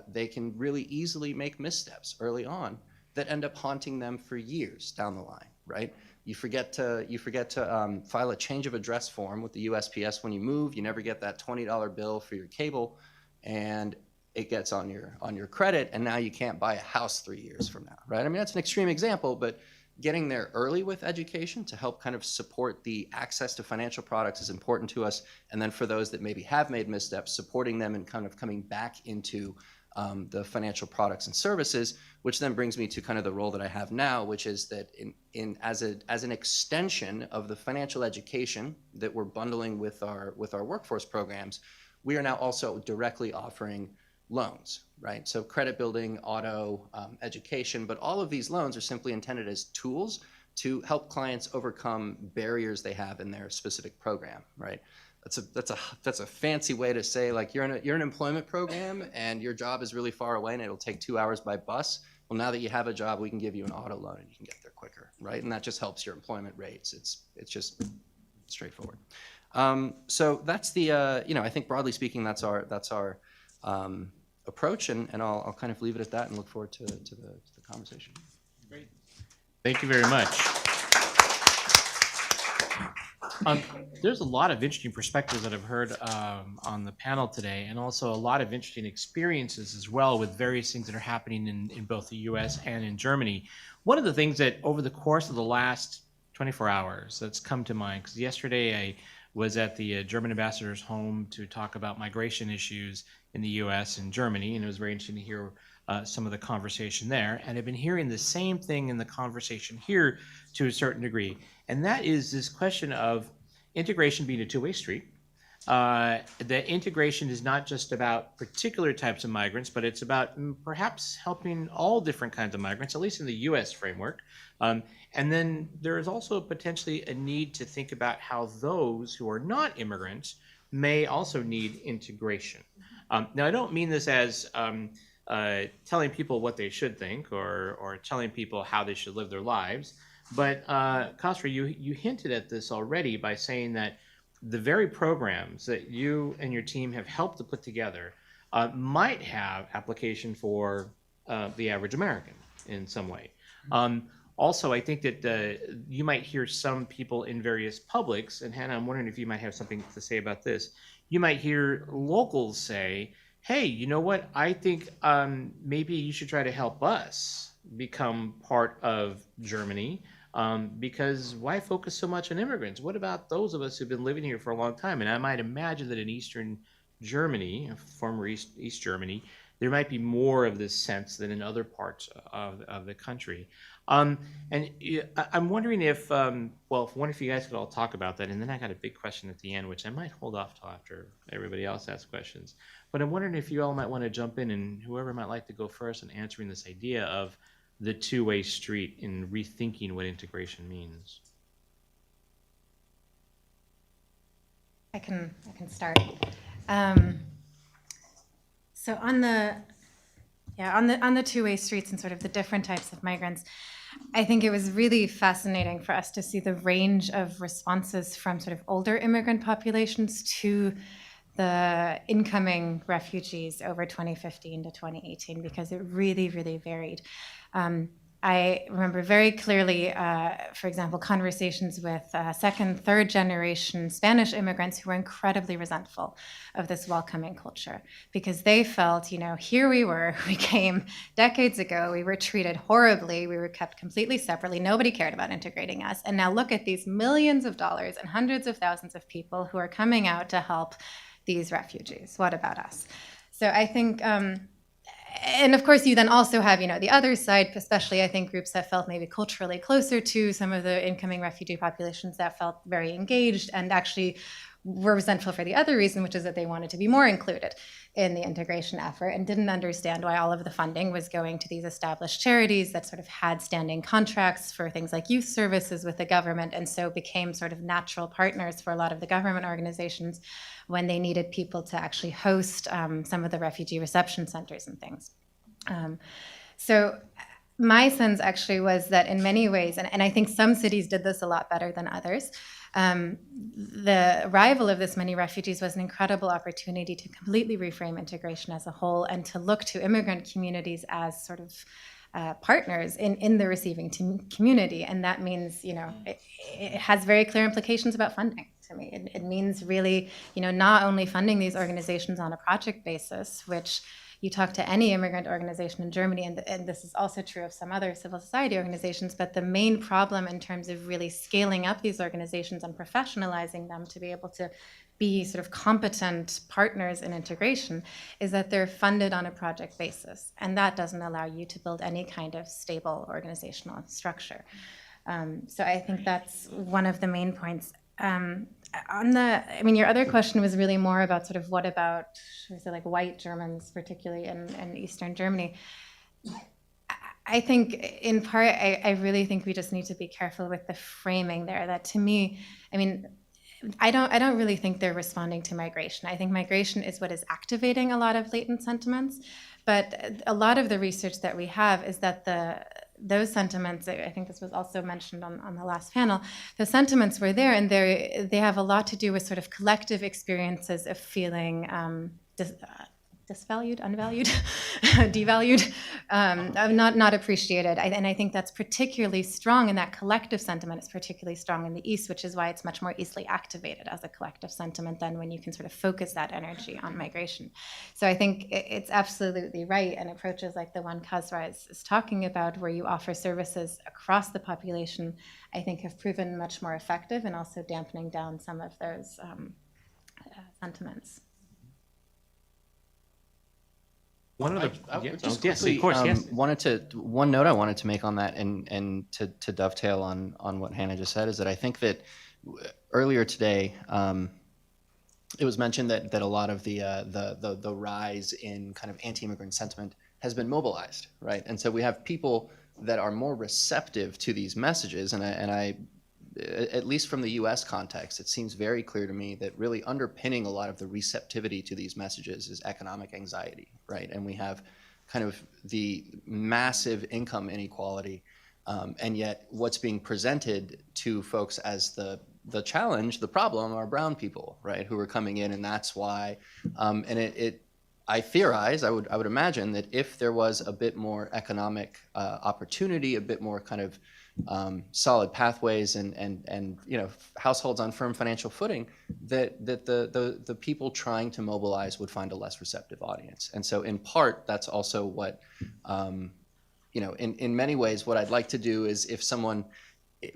they can really easily make missteps early on that end up haunting them for years down the line, right? You forget to file a change of address form with the USPS when you move. You never get that $20 bill for your cable, and it gets on your credit, and now you can't buy a house 3 years from now, right? I mean, that's an extreme example, but getting there early with education to help kind of support the access to financial products is important to us. And then for those that maybe have made missteps, supporting them and kind of coming back into the financial products and services, which then brings me to kind of the role that I have now, which is that as an extension of the financial education that we're bundling with our workforce programs, we are now also directly offering loans, right? So credit building, auto, education, but all of these loans are simply intended as tools to help clients overcome barriers they have in their specific program, right? That's a fancy way to say, like, you're in an employment program and your job is really far away and it'll take 2 hours by bus. Well, now that you have a job, we can give you an auto loan and you can get there quicker, right? And that just helps your employment rates. It's just straightforward. So that's the I think broadly speaking, that's our approach, and I'll kind of leave it at that and look forward to the conversation. Great. Thank you very much. There's a lot of interesting perspectives that I've heard on the panel today, and also a lot of interesting experiences as well with various things that are happening in both the US and in Germany. One of the things that over the course of the last 24 hours that's come to mind, because yesterday I was at the German ambassador's home to talk about migration issues in the US and Germany, and it was very interesting to hear some of the conversation there, and I've been hearing the same thing in the conversation here to a certain degree, and that is this question of integration being a two-way street. That integration is not just about particular types of migrants, but it's about perhaps helping all different kinds of migrants, at least in the U.S. framework. And then there is also potentially a need to think about how those who are not immigrants may also need integration. Now, I don't mean this as telling people what they should think or telling people how they should live their lives, but Khosrow, you hinted at this already by saying that the very programs that you and your team have helped to put together might have application for the average American in some way. Also, I think that you might hear some people in various publics, and Hannah, I'm wondering if you might have something to say about this. You might hear locals say, hey, you know what? I think maybe you should try to help us become part of Germany. Because why focus so much on immigrants? What about those of us who've been living here for a long time? And I might imagine that in Eastern Germany, former East Germany, there might be more of this sense than in other parts of the country. And I'm wondering if, well, one of you guys could all talk about that. And then I got a big question at the end, which I might hold off till after everybody else asks questions. But I'm wondering if you all might want to jump in, and whoever might like to go first in answering this idea of the two-way street in rethinking what integration means. I can start. So on the two-way streets and sort of the different types of migrants, I think it was really fascinating for us to see the range of responses from sort of older immigrant populations to the incoming refugees over 2015 to 2018, because it really, really varied. I remember very clearly, for example, conversations with second, third generation Spanish immigrants who were incredibly resentful of this welcoming culture, because they felt, you know, here we were, we came decades ago, we were treated horribly, we were kept completely separately, nobody cared about integrating us. And now look at these millions of dollars and hundreds of thousands of people who are coming out to help these refugees. What about us? So I think, and of course, you then also have, you know, the other side, especially I think groups that felt maybe culturally closer to some of the incoming refugee populations that felt very engaged and actually were resentful for the other reason, which is that they wanted to be more included in the integration effort and didn't understand why all of the funding was going to these established charities that sort of had standing contracts for things like youth services with the government, and so became sort of natural partners for a lot of the government organizations when they needed people to actually host some of the refugee reception centers and things. So my sense actually was that in many ways, and I think some cities did this a lot better than others, the arrival of this many refugees was an incredible opportunity to completely reframe integration as a whole and to look to immigrant communities as sort of partners in the receiving community. And that means, you know, it has very clear implications about funding to me. It means really, you know, not only funding these organizations on a project basis, which you talk to any immigrant organization in Germany, and this is also true of some other civil society organizations, but the main problem in terms of really scaling up these organizations and professionalizing them to be able to be sort of competent partners in integration is that they're funded on a project basis, and that doesn't allow you to build any kind of stable organizational structure. So I think that's one of the main points. Your other question was really more about sort of what about, like white Germans, particularly in Eastern Germany. I think in part, I really think we just need to be careful with the framing there. That to me, I don't really think they're responding to migration. I think migration is what is activating a lot of latent sentiments. But a lot of the research that we have is that those sentiments, I think this was also mentioned on the last panel, the sentiments were there, and they have a lot to do with sort of collective experiences of feeling disvalued, unvalued, devalued, not appreciated. And I think that's particularly strong, and that collective sentiment is particularly strong in the East, which is why it's much more easily activated as a collective sentiment than when you can sort of focus that energy on migration. So I think it's absolutely right, and approaches like the one Khosrow is talking about, where you offer services across the population, I think have proven much more effective and also dampening down some of those, sentiments. One other, Just yes, quickly, of course, yes. one note I wanted to make on that, and to dovetail on what Hannah just said, is that I think that earlier today, it was mentioned that a lot of the rise in kind of anti-immigrant sentiment has been mobilized, right? And so we have people that are more receptive to these messages, and I at least from the U.S. context, it seems very clear to me that really underpinning a lot of the receptivity to these messages is economic anxiety, right? And we have kind of the massive income inequality, and yet what's being presented to folks as the challenge, the problem, are brown people, right, who are coming in, and that's why. And I theorize, I would imagine that if there was a bit more economic opportunity, a bit more kind of solid pathways and households on firm financial footing, that the people trying to mobilize would find a less receptive audience. And so in part, that's also what, in many ways, what I'd like to do is, if someone,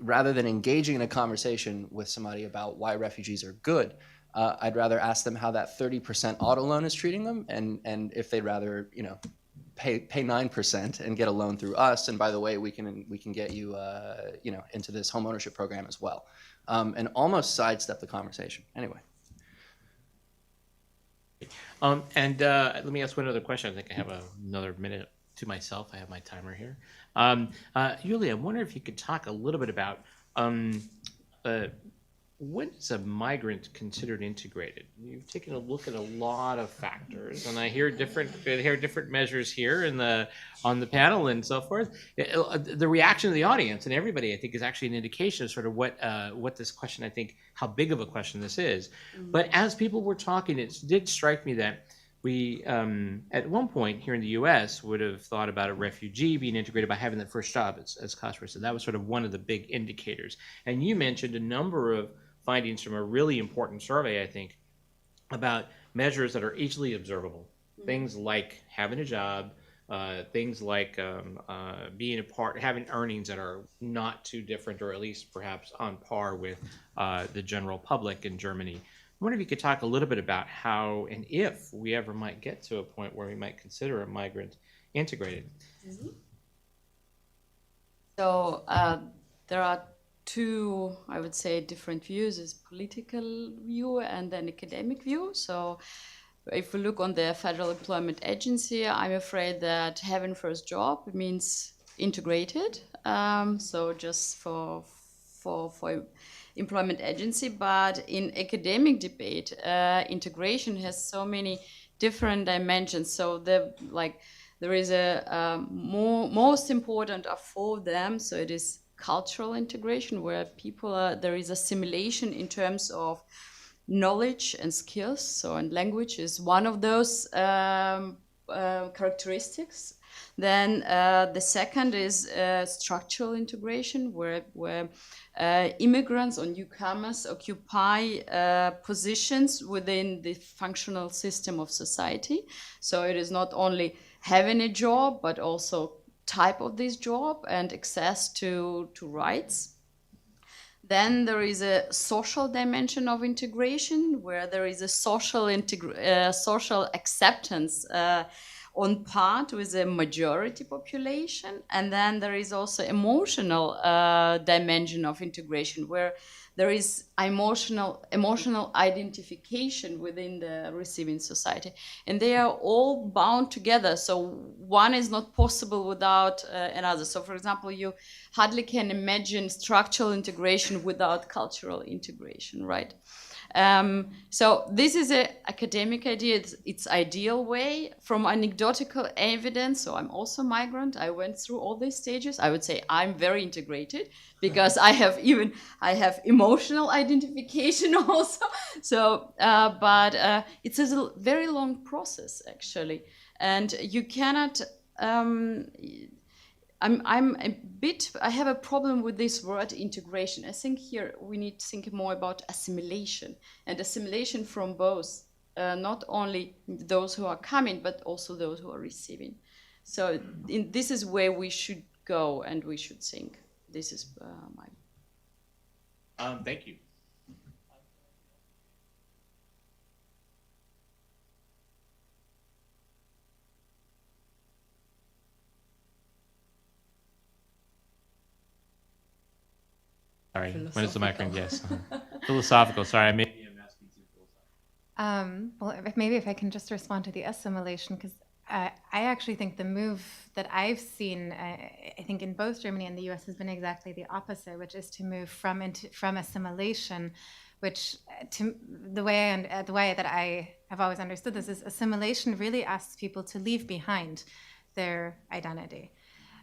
rather than engaging in a conversation with somebody about why refugees are good, I'd rather ask them how that 30% auto loan is treating them, and if they'd rather, pay 9% and get a loan through us. And by the way, we can get you, into this home ownership program as well, and almost sidestep the conversation. Anyway. Let me ask one other question. I think I have another minute to myself. I have my timer here. Yulia, I'm wondering if you could talk a little bit about when is a migrant considered integrated? You've taken a look at a lot of factors, and I hear different measures here on the panel and so forth. The reaction of the audience and everybody, I think, is actually an indication of sort of what this question, I think, how big of a question this is. Mm-hmm. But as people were talking, it did strike me that we, at one point here in the U.S., would have thought about a refugee being integrated by having the first job, as Kasper said. That was sort of one of the big indicators. And you mentioned a number of findings from a really important survey, I think, about measures that are easily observable. Mm-hmm. Things like having a job, things like being having earnings that are not too different, or at least perhaps on par with the general public in Germany. I wonder if you could talk a little bit about how and if we ever might get to a point where we might consider a migrant integrated. Mm-hmm. So there are two, I would say, different views: is political view and an academic view. So if we look on the Federal Employment Agency, I'm afraid that having first job means integrated. So just for employment agency, but in academic debate, integration has so many different dimensions. So there is a most important of four of them. So it is cultural integration, where there is assimilation in terms of knowledge and skills. So, and language is one of those characteristics. Then the second is structural integration, where immigrants or newcomers occupy positions within the functional system of society. So it is not only having a job, but also type of this job and access to rights. Then there is a social dimension of integration, where there is a social acceptance on part with the majority population. And then there is also emotional dimension of integration, where there is emotional identification within the receiving society. And they are all bound together. So one is not possible without another. So for example, you hardly can imagine structural integration without cultural integration, right? So this is an academic idea. It's ideal way. From anecdotal evidence, so I'm also migrant. I went through all these stages. I would say I'm very integrated, because I have emotional identification also. So, but it's a very long process, actually, and you cannot. I have a problem with this word integration. I think here we need to think more about assimilation, and assimilation from both, not only those who are coming, but also those who are receiving. So this is where we should go, and we should think. This is my... Thank you. Sorry, when it's the migrant, yes. Philosophical, sorry, maybe I'm asking too philosophical. Well, maybe if I can just respond to the assimilation, because I actually think the move that I've seen, I think in both Germany and the US, has been exactly the opposite, which is to move from assimilation, which to the way that I have always understood this is assimilation really asks people to leave behind their identity.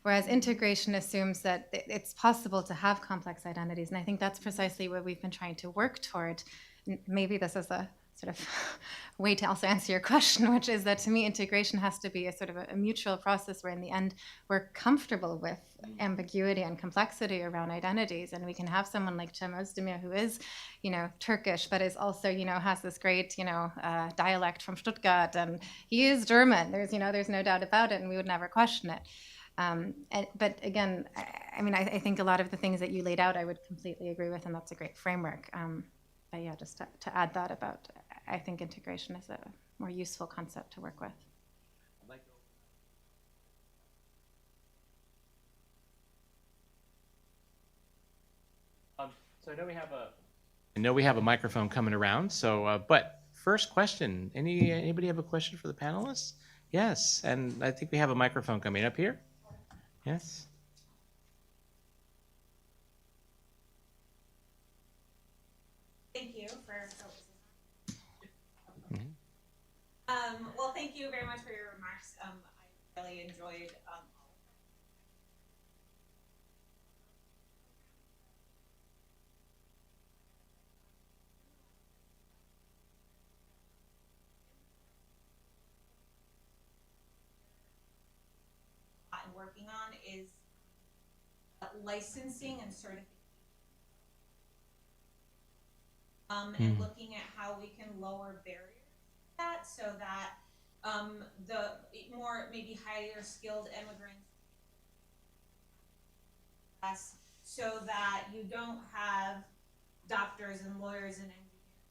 Whereas integration assumes that it's possible to have complex identities. And I think that's precisely what we've been trying to work toward. And maybe this is a sort of way to also answer your question, which is that to me, integration has to be a sort of a mutual process where in the end, we're comfortable with ambiguity and complexity around identities. And we can have someone like Cem Özdemir, who is, Turkish, but is also, has this great, dialect from Stuttgart, and he is German. There's no doubt about it, and we would never question it. But again, I think a lot of the things that you laid out, I would completely agree with, and that's a great framework. But yeah, just to add that about, I think integration is a more useful concept to work with. So I know we have a microphone coming around. So, but first question, anybody have a question for the panelists? Yes, and I think we have a microphone coming up here. Yes. Thank you for. Well, thank you very much for your remarks. I really enjoyed. I'm working on is licensing and certification. And looking at how we can lower barriers to that, so that the more maybe higher skilled immigrants, so that you don't have doctors and lawyers and engineers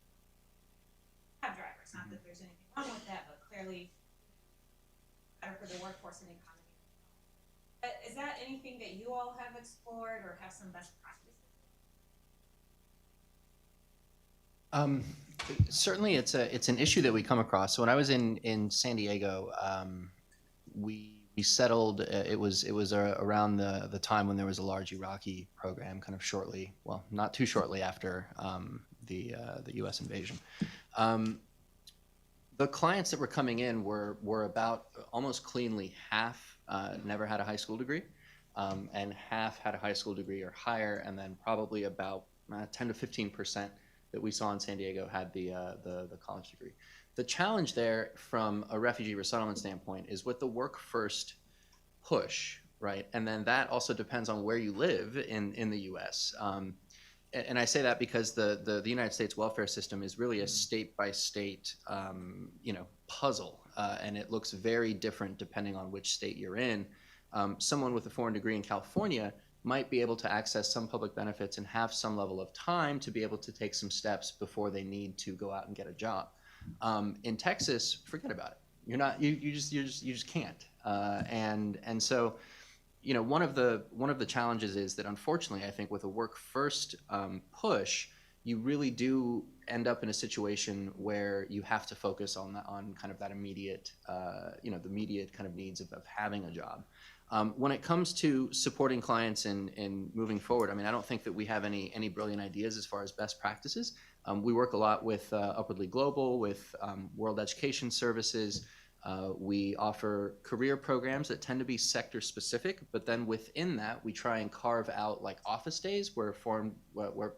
have drivers. Not that there's anything wrong with that, but clearly better for the workforce and economy. But is that anything that you all have explored or have some best practices? Certainly, it's an issue that we come across. So when I was in San Diego, we settled. It was around the time when there was a large Iraqi program, kind of shortly, well, not too shortly after the U.S. invasion. The clients that were coming in were about almost cleanly half never had a high school degree, and half had a high school degree or higher, and then probably about 10 to 15% that we saw in San Diego had the college degree. The challenge there from a refugee resettlement standpoint is with the work first push, right? And then that also depends on where you live in the US. And I say that because the United States welfare system is really a state by state puzzle, and it looks very different depending on which state you're in. Someone with a foreign degree in California might be able to access some public benefits and have some level of time to be able to take some steps before they need to go out and get a job. In Texas, forget about it. You just can't. And so, one of the challenges is that unfortunately, I think with a work first push, you really do end up in a situation where you have to focus on kind of that immediate, the immediate kind of needs of having a job. When it comes to supporting clients in moving forward, I don't think that we have any brilliant ideas as far as best practices. We work a lot with Upwardly Global, with World Education Services. We offer career programs that tend to be sector specific, but then within that, we try and carve out like office days where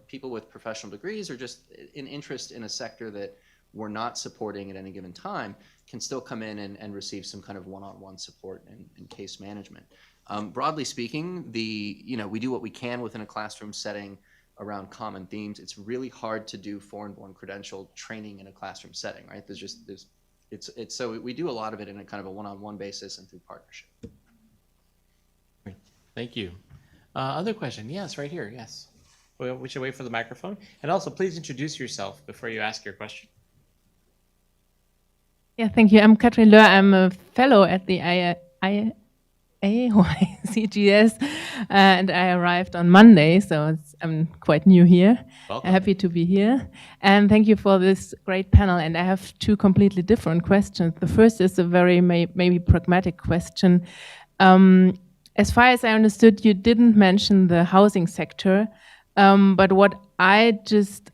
people with professional degrees or just an interest in a sector that we're not supporting at any given time can still come in and receive some kind of one-on-one support and case management. Broadly speaking, we do what we can within a classroom setting around common themes. It's really hard to do foreign-born credential training in a classroom setting, right? So we do a lot of it in a kind of a one-on-one basis and through partnership. Great. Thank you. Other question? Yes, right here. Yes. We should wait for the microphone. And also, please introduce yourself before you ask your question. Yeah, thank you. I'm Katrin Löhr. I'm a fellow at the CGS, and I arrived on Monday, so I'm quite new here. Welcome. Happy to be here, and thank you for this great panel. And I have two completely different questions. The first is a very maybe pragmatic question. As far as I understood, you didn't mention the housing sector, but what I just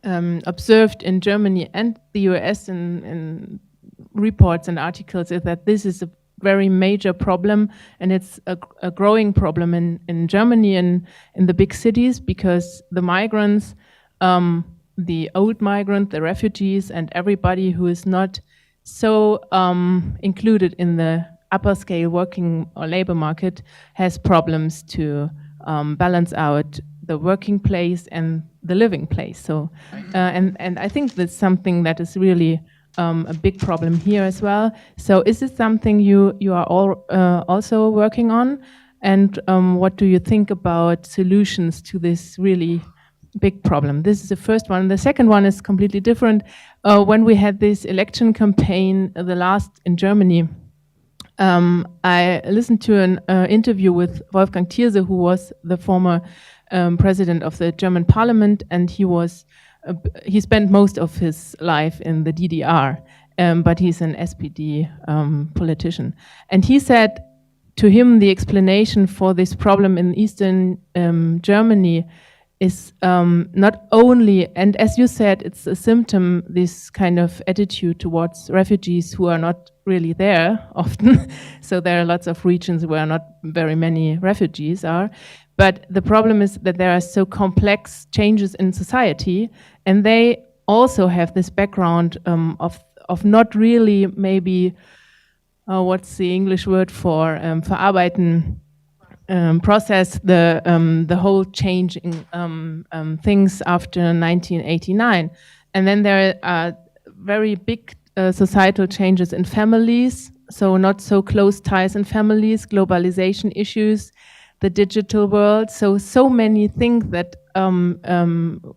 observed in Germany and the US in reports and articles is that this is a very major problem, and it's a growing problem in Germany and in the big cities, because the migrants, the old migrant, the refugees, and everybody who is not so included in the upper scale working or labor market has problems to balance out the working place and the living place. So, and I think that's something that is really a big problem here as well. So is this something you are all also working on? And what do you think about solutions to this really big problem? This is the first one. The second one is completely different. When we had this election campaign, the last in Germany, I listened to an interview with Wolfgang Thierse, who was the former president of the German parliament, and he spent most of his life in the DDR, but he's an SPD politician. And he said to him the explanation for this problem in Eastern Germany is not only, and as you said, it's a symptom, this kind of attitude towards refugees who are not really there often. So there are lots of regions where not very many refugees are. But the problem is that there are so complex changes in society, and they also have this background of not really maybe, what's the English word for verarbeiten, process the whole change in things after 1989. And then there are very big societal changes in families, so not so close ties in families, globalization issues, the digital world, so many things that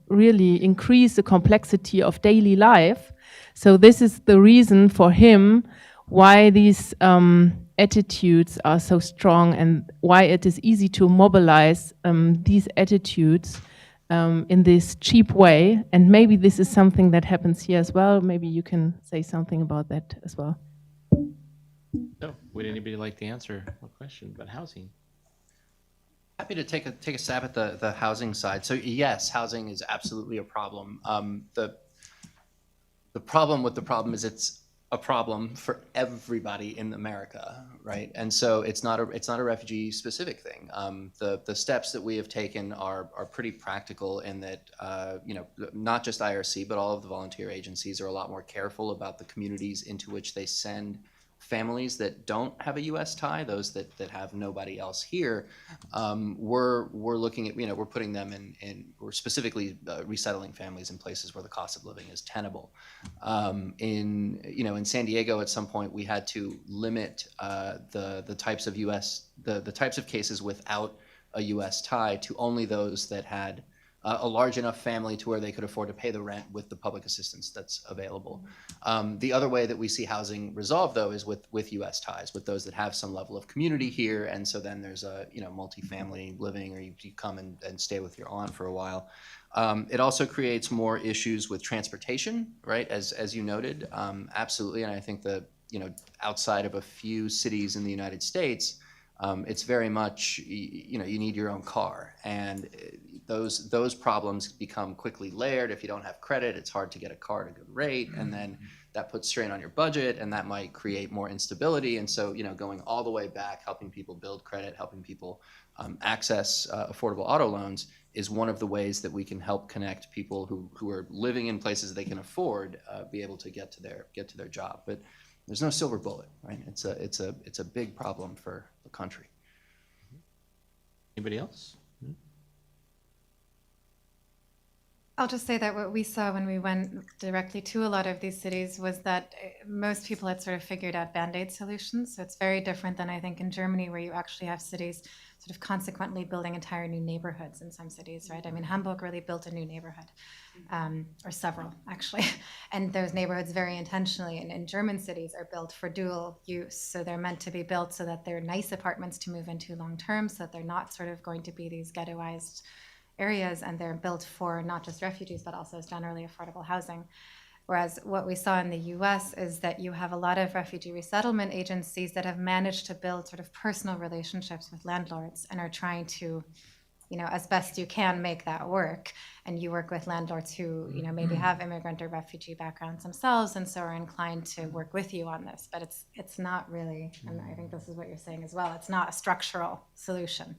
really increase the complexity of daily life. So this is the reason for him why these attitudes are so strong, and why it is easy to mobilize these attitudes in this cheap way. And maybe this is something that happens here as well. Maybe you can say something about that as well. So, would anybody like to answer a question about housing? Happy to take a stab at the housing side. So yes, housing is absolutely a problem. The problem with the problem is it's a problem for everybody in America, right? And so it's not a refugee specific thing. The steps that we have taken are pretty practical in that not just IRC but all of the volunteer agencies are a lot more careful about the communities into which they send families that don't have a U.S. tie, those that have nobody else here. We're looking at, we're putting them we're specifically resettling families in places where the cost of living is tenable. In San Diego, at some point, we had to limit the types of the types of cases without a U.S. tie to only those that had a large enough family to where they could afford to pay the rent with the public assistance that's available. The other way that we see housing resolved, though, is with U.S. ties, with those that have some level of community here, and so then there's a multifamily living, or you come and stay with your aunt for a while. It also creates more issues with transportation, right? As you noted, absolutely, and I think that outside of a few cities in the United States, it's very much you need your own car, and those problems become quickly layered. If you don't have credit, it's hard to get a car at a good rate, and then that puts strain on your budget, and that might create more instability. And so going all the way back, helping people build credit, helping people access affordable auto loans is one of the ways that we can help connect people who are living in places they can afford be able to get to their job. But there's no silver bullet, right? It's a big problem for the country. Anybody else? I'll just say that what we saw when we went directly to a lot of these cities was that most people had sort of figured out Band-Aid solutions. So it's very different than I think in Germany, where you actually have cities sort of consequently building entire new neighborhoods in some cities, right? I mean, Hamburg really built a new neighborhood, or several actually. And those neighborhoods very intentionally in German cities are built for dual use. So they're meant to be built so that they're nice apartments to move into long term, so that they're not sort of going to be these ghettoized areas, and they're built for not just refugees, but also as generally affordable housing. Whereas what we saw in the US is that you have a lot of refugee resettlement agencies that have managed to build sort of personal relationships with landlords and are trying to, as best you can, make that work. And you work with landlords who, maybe have immigrant or refugee backgrounds themselves, and so are inclined to work with you on this. But it's not really, and I think this is what you're saying as well, it's not a structural solution.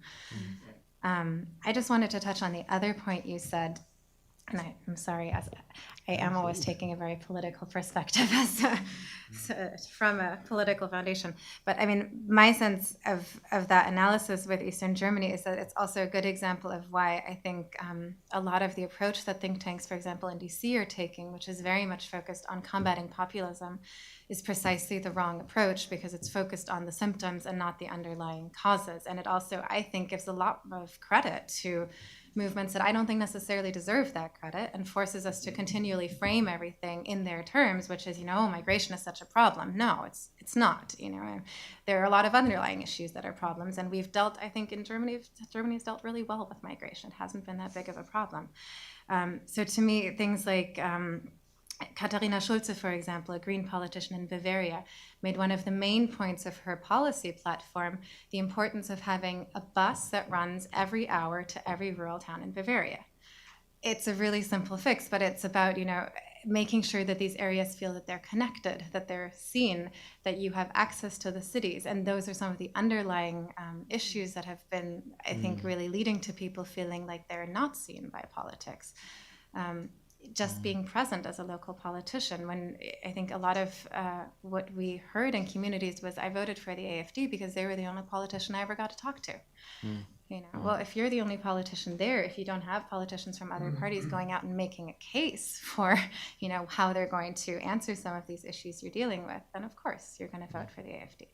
I just wanted to touch on the other point you said, and I'm sorry, as I am always taking a very political perspective from a political foundation. But I mean, my sense of that analysis with Eastern Germany is that it's also a good example of why I think a lot of the approach that think tanks, for example, in DC are taking, which is very much focused on combating populism, is precisely the wrong approach, because it's focused on the symptoms and not the underlying causes. And it also, I think, gives a lot of credit to movements that I don't think necessarily deserve that credit, and forces us to continually frame everything in their terms, which is, migration is such a problem. No, it's not. There are a lot of underlying issues that are problems, and we've dealt, I think, in Germany's dealt really well with migration. It hasn't been that big of a problem. So to me, things like Katharina Schulze, for example, a Green politician in Bavaria, made one of the main points of her policy platform the importance of having a bus that runs every hour to every rural town in Bavaria. It's a really simple fix, but it's about, making sure that these areas feel that they're connected, that they're seen, that you have access to the cities. And those are some of the underlying issues that have been, I think, really leading to people feeling like they're not seen by politics. Just being present as a local politician, when I think a lot of what we heard in communities was, I voted for the AfD because they were the only politician I ever got to talk to. Well, if you're the only politician there, if you don't have politicians from other parties going out and making a case for, how they're going to answer some of these issues you're dealing with, then of course you're going to vote for the AfD.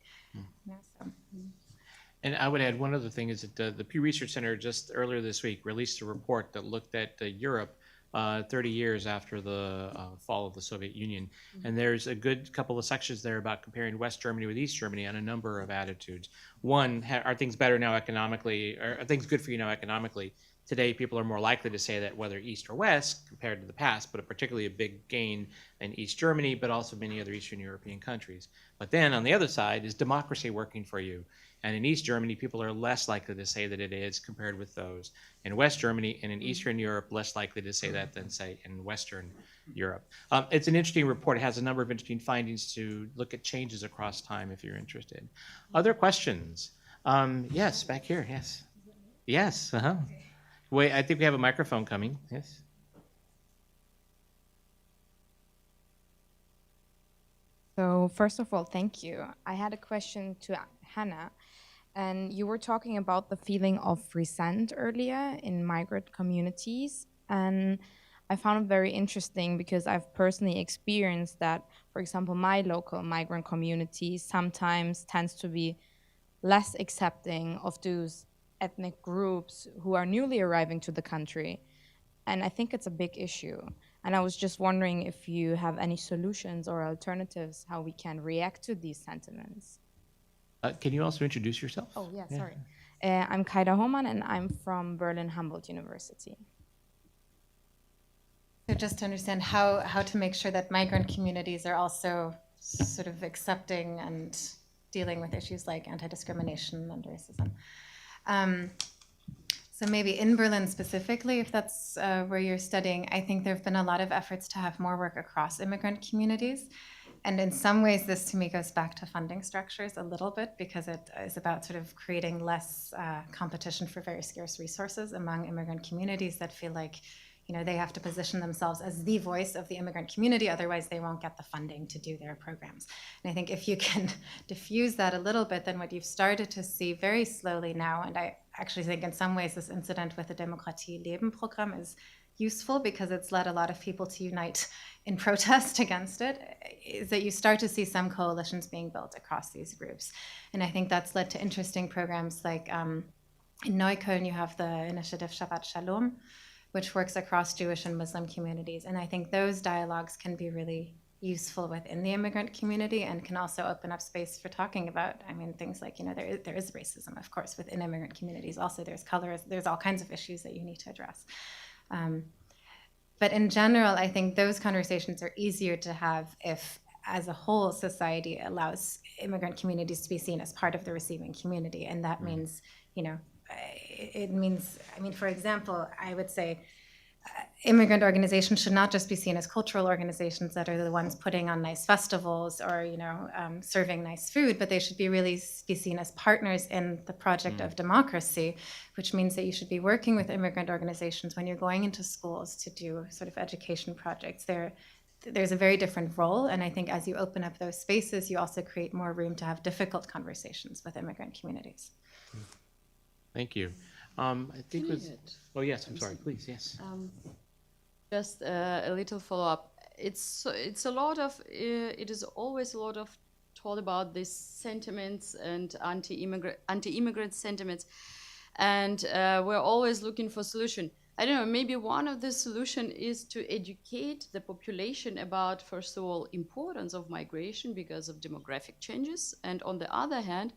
And I would add one other thing is that the Pew Research Center just earlier this week released a report that looked at Europe 30 years after the fall of the Soviet Union. And there's a good couple of sections there about comparing West Germany with East Germany on a number of attitudes. One, are things better now economically, or are things good for you now economically? Today, people are more likely to say that whether East or West compared to the past, but particularly a big gain in East Germany, but also many other Eastern European countries. But then on the other side, is democracy working for you? And in East Germany, people are less likely to say that it is compared with those in West Germany, and in Eastern Europe, less likely to say that than, say, in Western Europe. It's an interesting report. It has a number of interesting findings to look at changes across time if you're interested. Other questions? Yes, back here, yes. Yes, Wait, I think we have a microphone coming, yes. So first of all, thank you. I had a question to Hannah, and you were talking about the feeling of resent earlier in migrant communities, and I found it very interesting because I've personally experienced that, for example, my local migrant community sometimes tends to be less accepting of those ethnic groups who are newly arriving to the country. And I think it's a big issue. And I was just wondering if you have any solutions or alternatives how we can react to these sentiments. Can you also introduce yourself? Oh, yeah, sorry. I'm Kaida Homan, and I'm from Berlin Humboldt University. So just to understand how to make sure that migrant communities are also sort of accepting and dealing with issues like anti-discrimination and racism. So maybe in Berlin specifically, if that's where you're studying, I think there have been a lot of efforts to have more work across immigrant communities. And in some ways, this to me goes back to funding structures a little bit, because it is about sort of creating less competition for very scarce resources among immigrant communities that feel like, they have to position themselves as the voice of the immigrant community, otherwise they won't get the funding to do their programs. And I think if you can diffuse that a little bit, then what you've started to see very slowly now, and I actually think in some ways this incident with the Demokratie Leben program is useful because it's led a lot of people to unite in protest against it, is that you start to see some coalitions being built across these groups. And I think that's led to interesting programs like in Neukölln, you have the initiative Shabbat Shalom, which works across Jewish and Muslim communities. And I think those dialogues can be really useful within the immigrant community and can also open up space for talking about, I mean, things like, there is racism, of course, within immigrant communities. Also, there's color, there's all kinds of issues that you need to address. But in general, I think those conversations are easier to have if, as a whole, society allows immigrant communities to be seen as part of the receiving community. And that means, it means, for example, I would say immigrant organizations should not just be seen as cultural organizations that are the ones putting on nice festivals or, serving nice food, but they should be really be seen as partners in the project of democracy, which means that you should be working with immigrant organizations when you're going into schools to do sort of education projects. There's a very different role, and I think as you open up those spaces, you also create more room to have difficult conversations with immigrant communities. Thank you. I think it was. Oh yes, I'm sorry. Please, yes. Just a little follow-up. It is always a lot of talk about these sentiments and anti-immigrant sentiments, and we're always looking for solution. I don't know, maybe one of the solution is to educate the population about, first of all, importance of migration because of demographic changes, and on the other hand,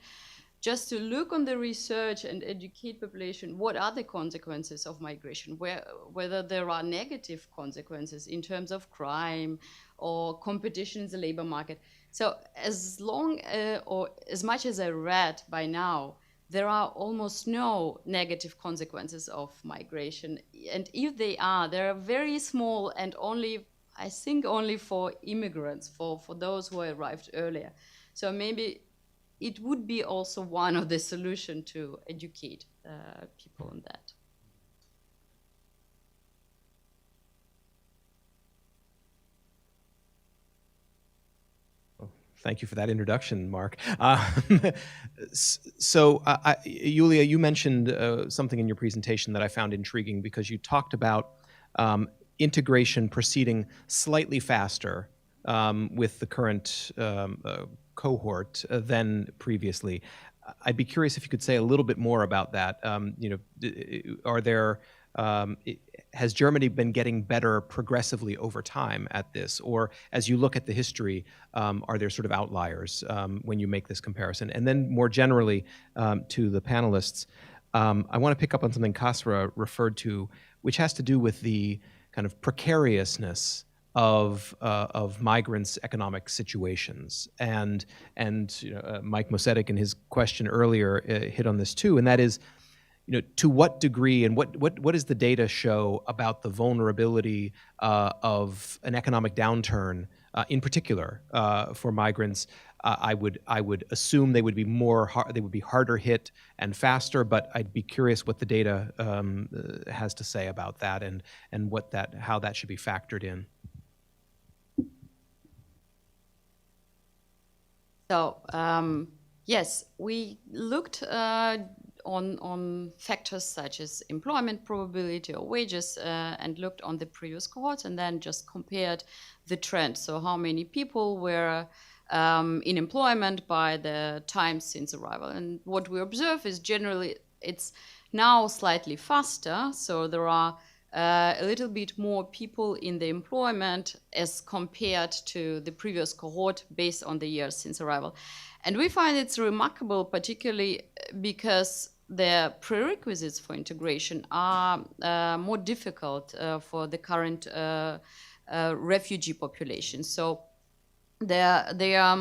just to look on the research and educate population, what are the consequences of migration, whether there are negative consequences in terms of crime or competition in the labor market. So as long or as much as I read by now, there are almost no negative consequences of migration. And if they are, very small and I think only for immigrants, for those who arrived earlier. So maybe it would be also one of the solutions to educate people on that. Thank you for that introduction, Mark. Julia, you mentioned something in your presentation that I found intriguing because you talked about integration proceeding slightly faster with the current cohort than previously. I'd be curious if you could say a little bit more about that. Has Germany been getting better progressively over time at this? Or as you look at the history, are there sort of outliers when you make this comparison? And then more generally to the panelists, I want to pick up on something Kasra referred to, which has to do with the kind of precariousness of migrants' economic situations. And Mike Mosetic in his question earlier hit on this too, and that is, to what degree and what does the data show about the vulnerability of an economic downturn, in particular for migrants? I would assume they would be harder hit and faster, but I'd be curious what the data has to say about that and how that should be factored in. So yes, we looked on factors such as employment probability or wages and looked on the previous cohorts and then just compared the trend. So how many people were in employment by the time since arrival. And what we observe is generally it's now slightly faster. So there are a little bit more people in the employment as compared to the previous cohort based on the years since arrival. And we find it's remarkable, particularly because the prerequisites for integration are more difficult for the current refugee population. So they were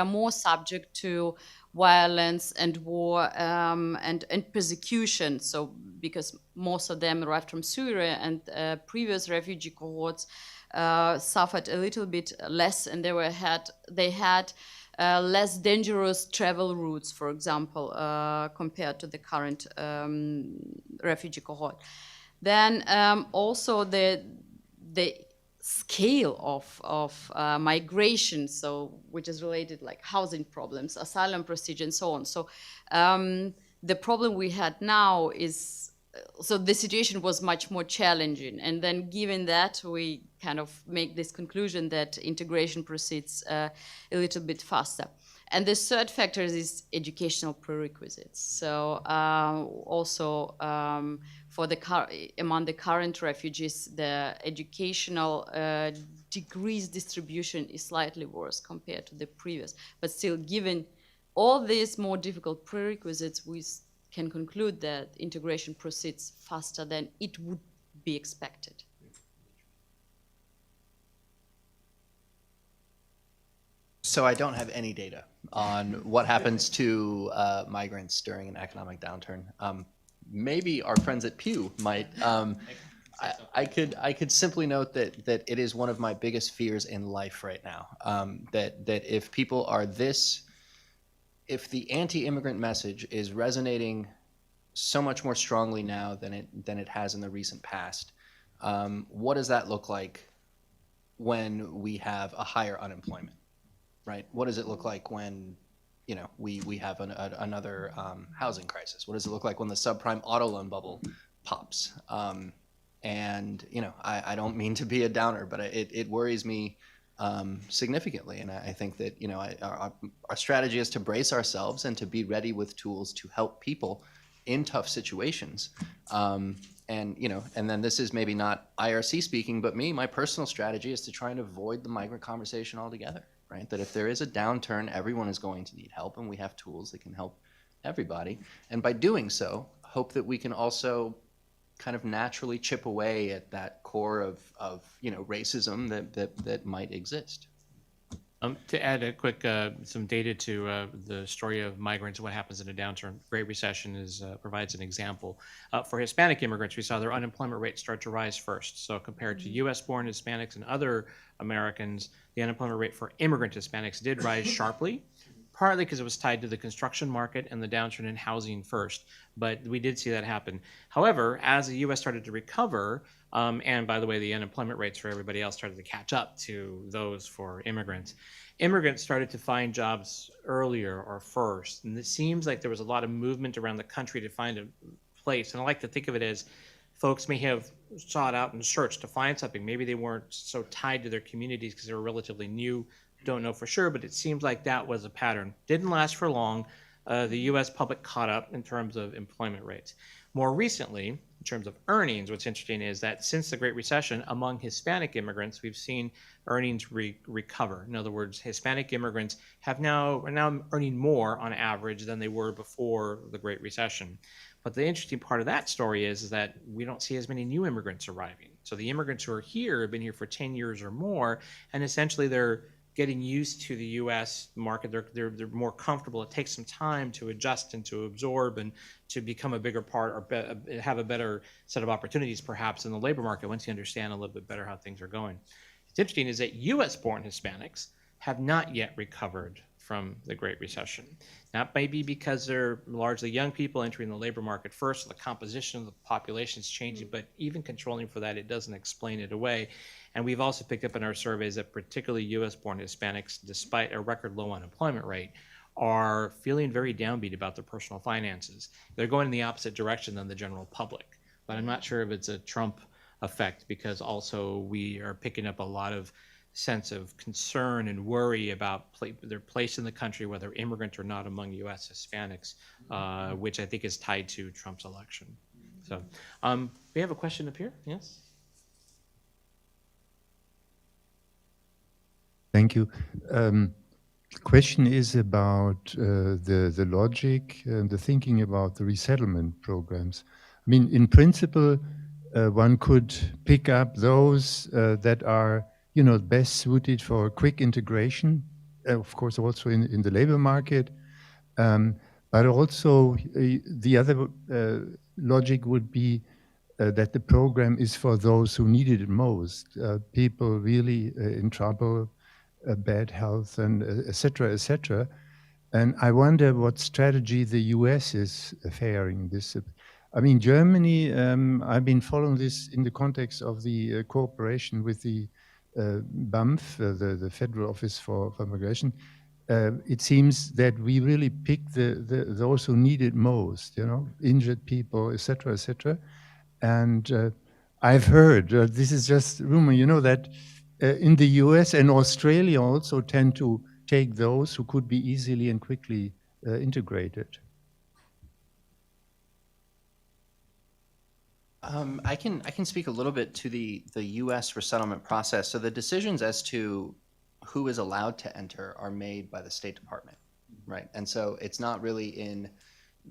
more subject to violence and war and persecution. So because most of them arrived from Syria and previous refugee cohorts suffered a little bit less, and they had less dangerous travel routes, for example, compared to the current refugee cohort. Then also the scale of migration, so which is related like housing problems, asylum procedure, and so on. So the problem we had now is so the situation was much more challenging. And then given that, we kind of make this conclusion that integration proceeds a little bit faster. And the third factor is educational prerequisites. So also for among the current refugees, the educational degrees distribution is slightly worse compared to the previous. But still, given all these more difficult prerequisites, we can conclude that integration proceeds faster than it would be expected. So I don't have any data on what happens to migrants during an economic downturn. Maybe our friends at Pew might. I could simply note that it is one of my biggest fears in life right now. That if people are if the anti-immigrant message is resonating so much more strongly now than it has in the recent past, what does that look like when we have a higher unemployment, right? What does it look like when we have another housing crisis? What does it look like when the subprime auto loan bubble pops? And I don't mean to be a downer, but it worries me significantly. And I think that our strategy is to brace ourselves and to be ready with tools to help people in tough situations. And then this is maybe not IRC speaking, but my personal strategy is to try and avoid the migrant conversation altogether, right? That if there is a downturn, everyone is going to need help, and we have tools that can help everybody. And by doing so, hope that we can also kind of naturally chip away at that core of racism that might exist. To add a quick some data to the story of migrants, what happens in a downturn. Great Recession provides an example. For Hispanic immigrants, we saw their unemployment rate start to rise first. So compared to U.S.-born Hispanics and other Americans, the unemployment rate for immigrant Hispanics did rise sharply, partly because it was tied to the construction market and the downturn in housing first. But we did see that happen. However, as the U.S. started to recover, and by the way, the unemployment rates for everybody else started to catch up to those for immigrants. Immigrants started to find jobs earlier or first. And it seems like there was a lot of movement around the country to find a place. And I like to think of it as folks may have sought out and searched to find something. Maybe they weren't so tied to their communities because they were relatively new. Don't know for sure, but it seems like that was a pattern. Didn't last for long. The U.S. public caught up in terms of employment rates. More recently, in terms of earnings, what's interesting is that since the Great Recession, among Hispanic immigrants, we've seen earnings recover. In other words, Hispanic immigrants are now earning more on average than they were before the Great Recession. But the interesting part of that story is that we don't see as many new immigrants arriving. So the immigrants who are here have been here for 10 years or more, and essentially they're getting used to the U.S. market. They're more comfortable. It takes some time to adjust and to absorb and to become a bigger part or have a better set of opportunities perhaps in the labor market once you understand a little bit better how things are going. What's interesting is that U.S.-born Hispanics have not yet recovered from the Great Recession. That may be because they're largely young people entering the labor market first, so the composition of the population is changing, but even controlling for that, it doesn't explain it away. And we've also picked up in our surveys that particularly U.S.-born Hispanics, despite a record low unemployment rate, are feeling very downbeat about their personal finances. They're going in the opposite direction than the general public. But I'm not sure if it's a Trump effect, because also we are picking up a lot of sense of concern and worry about their place in the country, whether immigrant or not, among U.S. Hispanics, which I think is tied to Trump's election. So we have a question up here. Yes? Thank you. The question is about the logic and the thinking about the resettlement programs. I mean, in principle, one could pick up those that are best suited for quick integration, of course, also in the labor market. But also the other logic would be that the program is for those who need it most, people really in trouble, bad health, and et cetera, et cetera. And I wonder what strategy the US is faring this. I mean, Germany, I've been following this in the context of the cooperation with the BAMF, the Federal Office for Migration. it seems that we really pick those who need it most, you know, injured people, etc., etc. And I've heard, this is just rumor, you know, that in the US and Australia also tend to take those who could be easily and quickly integrated. I can speak a little bit to the U.S. resettlement process. So the decisions as to who is allowed to enter are made by the State Department, right? And so it's not really in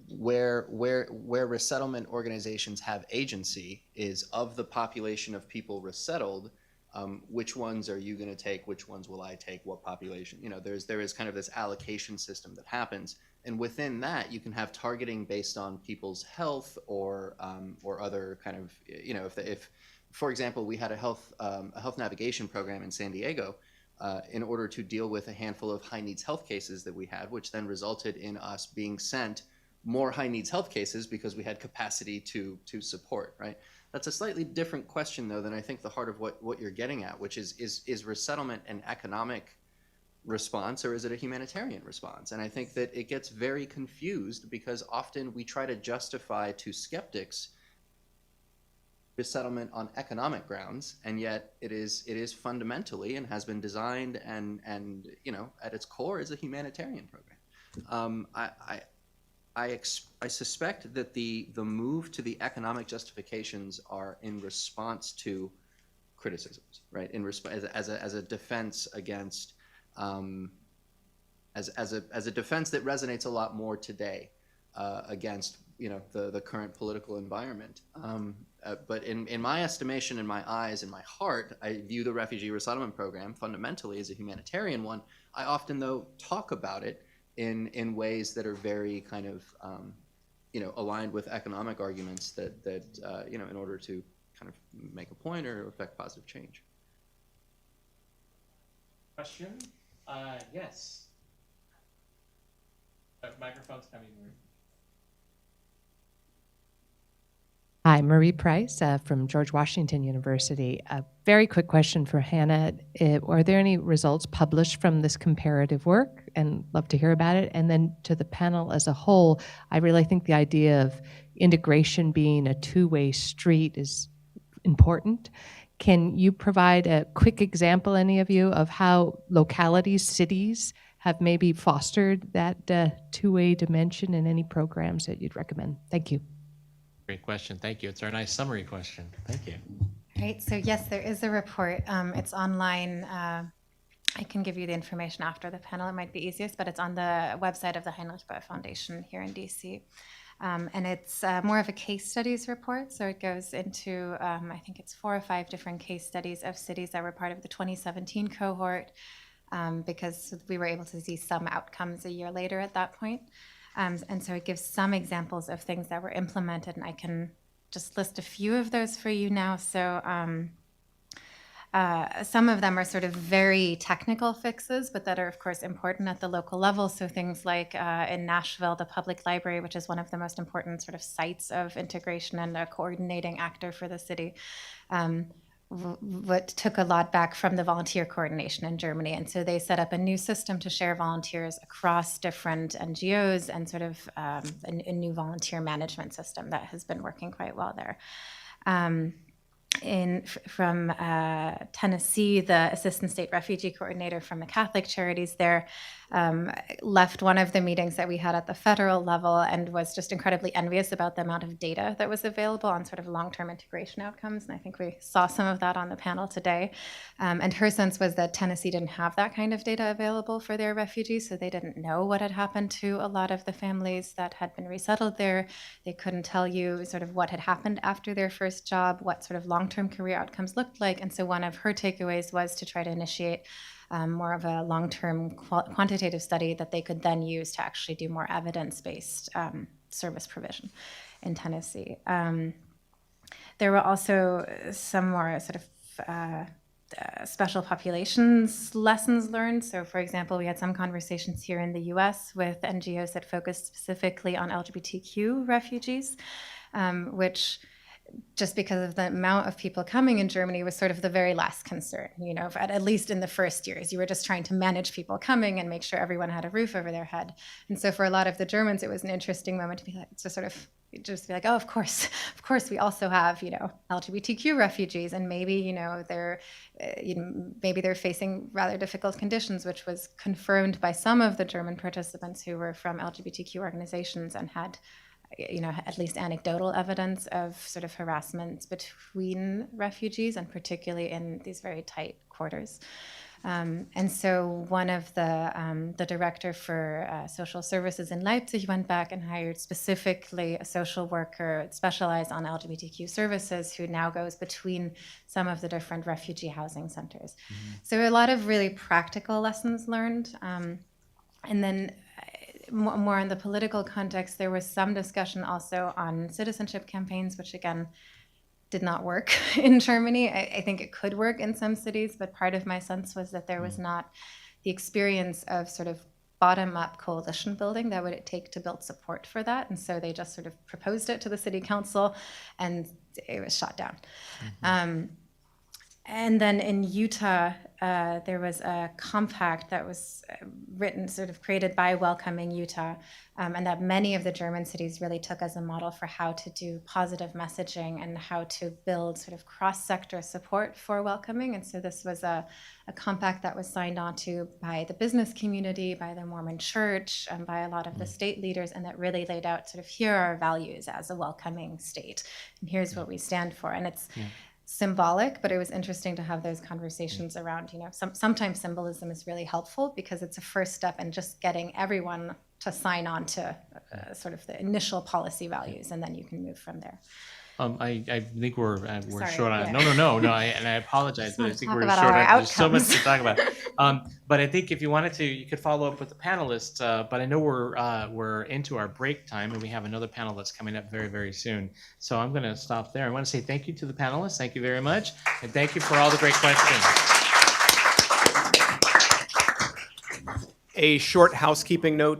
where resettlement organizations have agency is of the population of people resettled. Which ones are you going to take? Which ones will I take? What population? You know, there is kind of this allocation system that happens, and within that, you can have targeting based on people's health or other kind of, you know, if for example, we had a health navigation program in San Diego in order to deal with a handful of high needs health cases that we had, which then resulted in us being sent more high needs health cases because we had capacity to support, right? That's a slightly different question, though, than I think the heart of what you're getting at, which is resettlement an economic response or is it a humanitarian response? And I think that it gets very confused because often we try to justify to skeptics resettlement on economic grounds, and yet it is fundamentally and has been designed and you know, at its core is a humanitarian program. I suspect that the move to the economic justifications are in response to criticisms, right? As a defense against, as a defense that resonates a lot more today against, you know, the current political environment. But in my estimation, in my eyes, in my heart, I view the refugee resettlement program fundamentally as a humanitarian one. I often, though, talk about it in ways that are very kind of, you know, aligned with economic arguments that you know, in order to kind of make a point or affect positive change. Question? Yes. Microphone's coming. Hi, Marie Price from George Washington University. A very quick question for Hannah. Are there any results published from this comparative work? And love to hear about it. And then to the panel as a whole, I really think the idea of integration being a two-way street is important. Can you provide a quick example, any of you, of how localities, cities, have maybe fostered that two-way dimension in any programs that you'd recommend? Thank you. Great question. Thank you. It's our nice summary question. Thank you. Right, so yes, there is a report. It's online. I can give you the information after the panel. It might be easiest, but it's on the website of the Heinrich Böll Foundation here in DC. And it's more of a case studies report. So it goes into, I think it's 4 or 5 different case studies of cities that were part of the 2017 cohort, because we were able to see some outcomes a year later at that point. And so it gives some examples of things that were implemented, and I can just list a few of those for you now. So some of them are sort of very technical fixes, but that are, of course, important at the local level. So things like in Nashville, the public library, which is one of the most important sort of sites of integration and a coordinating actor for the city, what took a lot back from the volunteer coordination in Germany. And so they set up a new system to share volunteers across different NGOs and sort of a new volunteer management system that has been working quite well there. From Tennessee, the Assistant State Refugee Coordinator from the Catholic Charities there left one of the meetings that we had at the federal level and was just incredibly envious about the amount of data that was available on sort of long-term integration outcomes. And I think we saw some of that on the panel today. And her sense was that Tennessee didn't have that kind of data available for their refugees, so they didn't know what had happened to a lot of the families that had been resettled there. They couldn't tell you sort of what had happened after their first job, what sort of long-term career outcomes looked like. And so one of her takeaways was to try to initiate more of a long-term quantitative study that they could then use to actually do more evidence-based service provision in Tennessee. There were also some more sort of special populations lessons learned. So for example, we had some conversations here in the US with NGOs that focused specifically on LGBTQ refugees, which just because of the amount of people coming in Germany was sort of the very last concern, at least in the first years. You were just trying to manage people coming and make sure everyone had a roof over their head. And so for a lot of the Germans, it was an interesting moment to be like, to sort of just be like, oh, of course, we also have, LGBTQ refugees, and maybe, maybe they're facing rather difficult conditions, which was confirmed by some of the German participants who were from LGBTQ organizations and had at least anecdotal evidence of sort of harassment between refugees, and particularly in these very tight quarters. And so one of the director for social services in Leipzig went back and hired specifically a social worker specialized on LGBTQ services, who now goes between some of the different refugee housing centers. So a lot of really practical lessons learned. And then more in the political context, there was some discussion also on citizenship campaigns, which again did not work in Germany. I think it could work in some cities, but part of my sense was that there was not the experience of sort of bottom-up coalition building that would it take to build support for that. And so they just sort of proposed it to the city council, and it was shot down. And then in Utah, there was a compact that was written, sort of created by Welcoming Utah, and that many of the German cities really took as a model for how to do positive messaging and how to build sort of cross-sector support for welcoming. And so this was a compact that was signed onto by the business community, by the Mormon Church, and by a lot of the state leaders, and that really laid out sort of, here are our values as a welcoming state, and here's what we stand for. And it's symbolic, but it was interesting to have those conversations around, sometimes symbolism is really helpful because it's a first step in just getting everyone to sign on to sort of the initial policy values, and then you can move from there. I think we're Sorry, short on. yeah. No. And I apologize, but I think talk we're about short all on. our There's so much to outcomes. talk about. But I think if you wanted to, you could follow up with the panelists. But I know we're into our break time, and we have another panel that's coming up very, very soon. So I'm going to stop there. I want to say thank you to the panelists. Thank you very much, and thank you for all the great questions. A short housekeeping note.